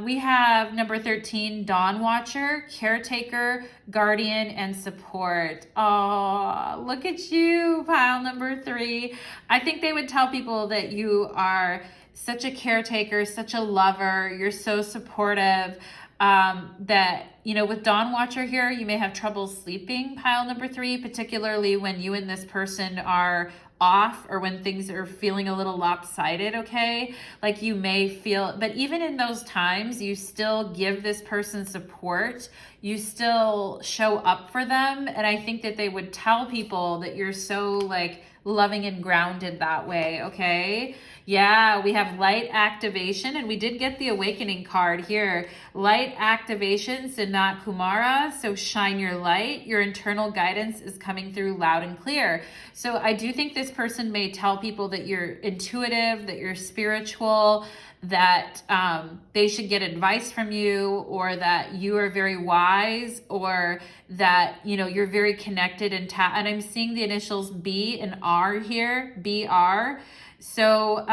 We have number 13, Dawn Watcher, Caretaker, Guardian, and Support. Oh, look at you, pile number 3. I think they would tell people that you are such a caretaker, such a lover. You're so supportive, that, you know, with Dawn Watcher here, you may have trouble sleeping, pile number 3, particularly when you and this person are off, or when things are feeling a little lopsided, okay? Like you may feel, but even in those times, you still give this person support. You still show up for them. And I think that they would tell people that you're so like loving and grounded that way, okay? Yeah, we have light activation, and we did get the awakening card here. Light activation, Sanat Kumara. So shine your light. Your internal guidance is coming through loud and clear. So I do think this person may tell people that you're intuitive, that you're spiritual, that they should get advice from you, or that you are very wise, or that, you know, you're very connected and and I'm seeing the initials B and R here, BR. So,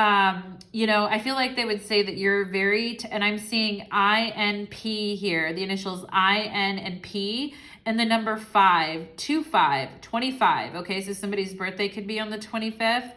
you know, I feel like they would say that you're very, and I'm seeing INP here, the initials IN and P, and the number 5, 25, 25. Okay, so somebody's birthday could be on the 25th.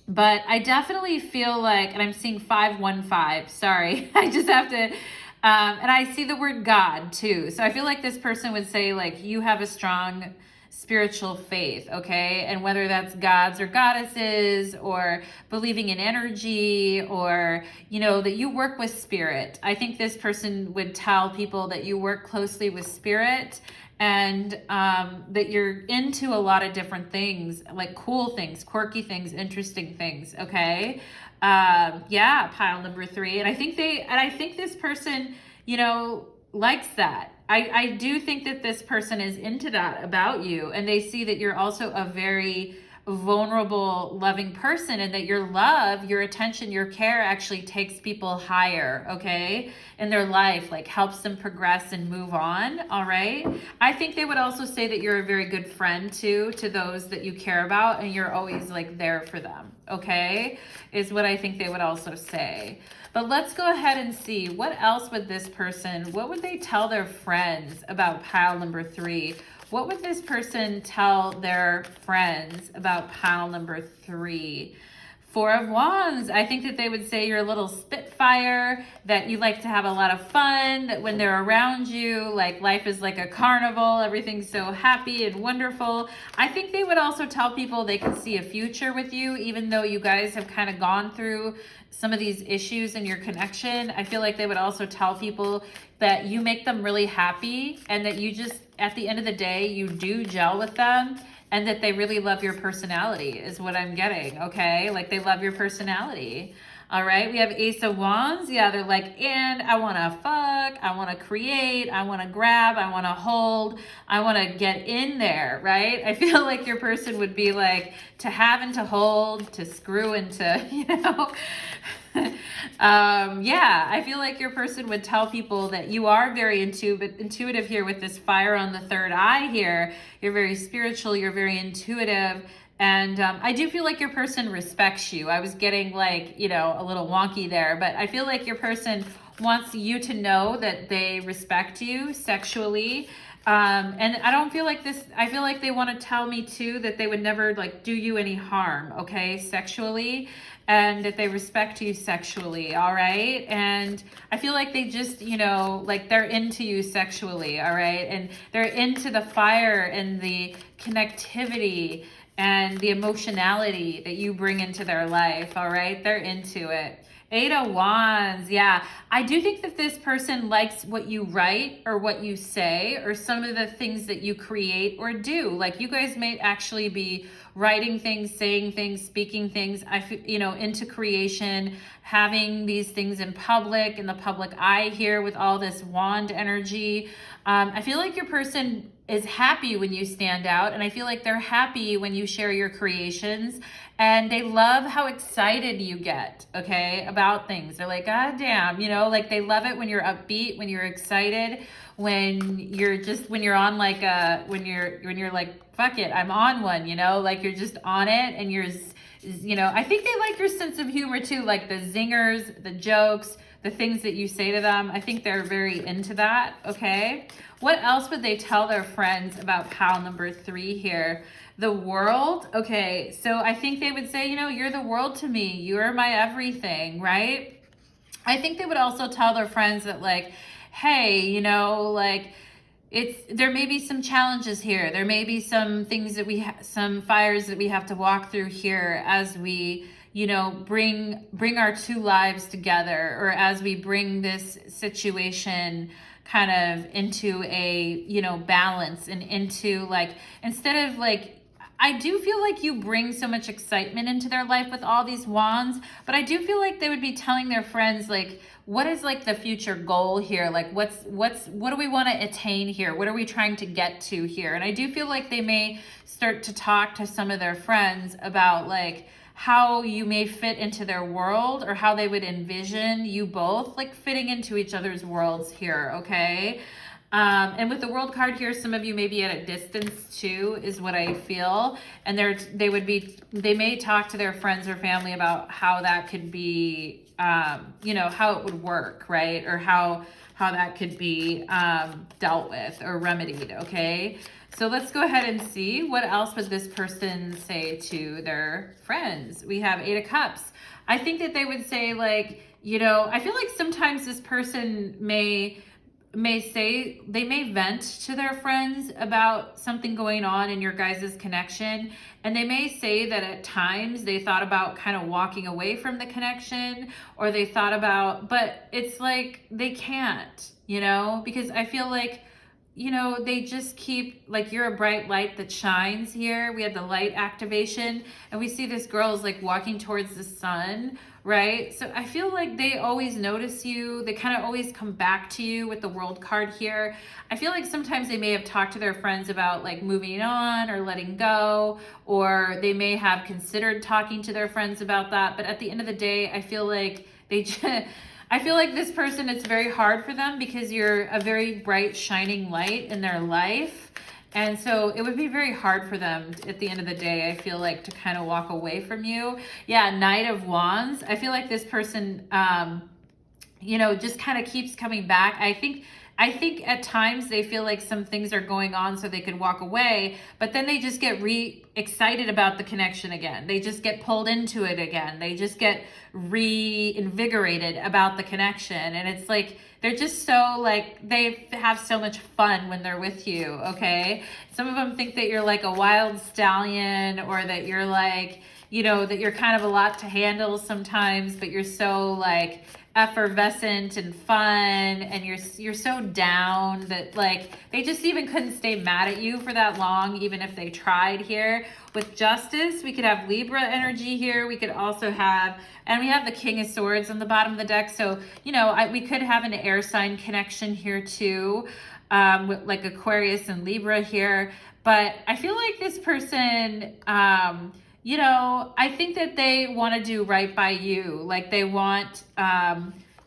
But I definitely feel like, and I'm seeing 515, sorry, I just have to, and I see the word God too. So I feel like this person would say, like, you have a strong spiritual faith, okay? And whether that's gods or goddesses, or believing in energy, or, you know, that you work with spirit. I think this person would tell people that you work closely with spirit, and that you're into a lot of different things, like cool things, quirky things, interesting things, okay? Yeah, pile number 3. And I think this person, you know, likes that. I do think that this person is into that about you, and they see that you're also a very vulnerable, loving person, and that your love, your attention, your care actually takes people higher, okay, in their life, like helps them progress and move on, all right? I think they would also say that you're a very good friend too, to those that you care about, and you're always like there for them, okay, is what I think they would also say. But let's go ahead and see, what else would this person, what would they tell their friends about pile number 3? What would this person tell their friends about pile number 3? 4 of Wands. I think that they would say you're a little spitfire, that you like to have a lot of fun, that when they're around you, like life is like a carnival, everything's so happy and wonderful. I think they would also tell people they can see a future with you, even though you guys have kind of gone through some of these issues in your connection. I feel like they would also tell people that you make them really happy, and that you just, at the end of the day, you do gel with them, and that they really love your personality is what I'm getting, okay? Like they love your personality. All right, we have Ace of Wands. Yeah, they're like, and I want to fuck, I want to create, I want to grab, I want to hold, I want to get in there, right? I feel like your person would be like to have and to hold, to screw and to, you know. Yeah, I feel like your person would tell people that you are very intuitive here with this fire on the third eye here. You're very spiritual, you're very intuitive. And I do feel like your person respects you. I was getting like, you know, a little wonky there, but I feel like your person wants you to know that they respect you sexually. And I don't feel like this, I feel like they want to tell me too that they would never like do you any harm, okay, sexually, and that they respect you sexually, all right? And I feel like they just, you know, like they're into you sexually, all right? And they're into the fire and the connectivity and the emotionality that you bring into their life, all right? They're into it. 8 of Wands, yeah. I do think that this person likes what you write or what you say or some of the things that you create or do. Like you guys may actually be writing things, saying things, speaking things, you know, into creation, having these things in public, in the public eye here with all this wand energy. I feel like your person is happy when you stand out, and I feel like they're happy when you share your creations, and they love how excited you get, okay, about things. They're like, God damn, you know, like they love it when you're upbeat, when you're excited, when you're just, when you're on like when you're like, fuck it, I'm on one, you know, like you're just on it, and you're, you know, I think they like your sense of humor too, like the zingers, the jokes, the things that you say to them. I think they're very into that, okay? What else would they tell their friends about pile number 3 here? The world, okay, so I think they would say, you know, you're the world to me. You're my everything, right? I think they would also tell their friends that like, hey, you know, like there may be some challenges here. There may be some things that some fires that we have to walk through here as we, you know, bring our two lives together, or as we bring this situation kind of into a, you know, balance, and into like, instead of like, I do feel like you bring so much excitement into their life with all these wands, but I do feel like they would be telling their friends, like, what is like the future goal here? Like what do we want to attain here? What are we trying to get to here? And I do feel like they may start to talk to some of their friends about like how you may fit into their world, or how they would envision you both like fitting into each other's worlds here, okay? And with the World card here, some of you may be at a distance too, is what I feel. And they may talk to their friends or family about how that could be, you know, how it would work, right? Or how that could be dealt with or remedied, okay? So let's go ahead and see what else would this person say to their friends. We have 8 of Cups. I think that they would say like, you know, I feel like sometimes this person may say, they may vent to their friends about something going on in your guys' connection. And they may say that at times they thought about kind of walking away from the connection, or they thought about, but it's like they can't, you know, because I feel like, you know, they just keep, like, you're a bright light that shines here. We had the light activation, and we see this girl is like walking towards the sun, right? So I feel like they always notice you. They kind of always come back to you with the World card here. I feel like sometimes they may have talked to their friends about like moving on or letting go, or they may have considered talking to their friends about that. But at the end of the day, I feel like they just... I feel like this person, it's very hard for them because you're a very bright, shining light in their life. And so it would be very hard for them at the end of the day, I feel like, to kind of walk away from you. Yeah, Knight of Wands. I feel like this person, you know, just kind of keeps coming back. I think at times they feel like some things are going on so they could walk away, but then they just get excited about the connection again. They just get pulled into it again. They just get reinvigorated about the connection. And it's like, they're just so like, they have so much fun when they're with you, okay? Some of them think that you're like a wild stallion, or that you're like, you know, that you're kind of a lot to handle sometimes, but you're so like effervescent and fun, and you're so down that like they just even couldn't stay mad at you for that long, even if they tried here. With Justice, we could have Libra energy here. We could also have, and we have the King of Swords on the bottom of the deck. So, you know, we could have an air sign connection here too, with like Aquarius and Libra here. But I feel like this person, you know, I think that they want to do right by you. Like they want,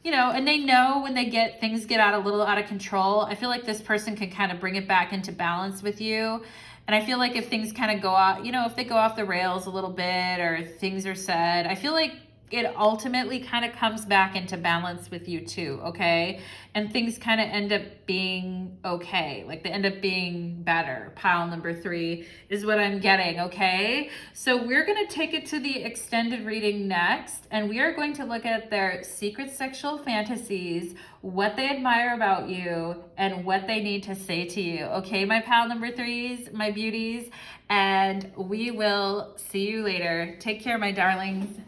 you know, and they know when things get a little out of control. I feel like this person can kind of bring it back into balance with you. And I feel like if things kind of go out, you know, if they go off the rails a little bit, or things are said, I feel like it ultimately kind of comes back into balance with you too, okay? And things kind of end up being okay. Like they end up being better. Pile number 3 is what I'm getting, okay? So we're going to take it to the extended reading next, and we are going to look at their secret sexual fantasies, what they admire about you, and what they need to say to you, okay, my pile number 3s, my beauties? And we will see you later. Take care, my darlings.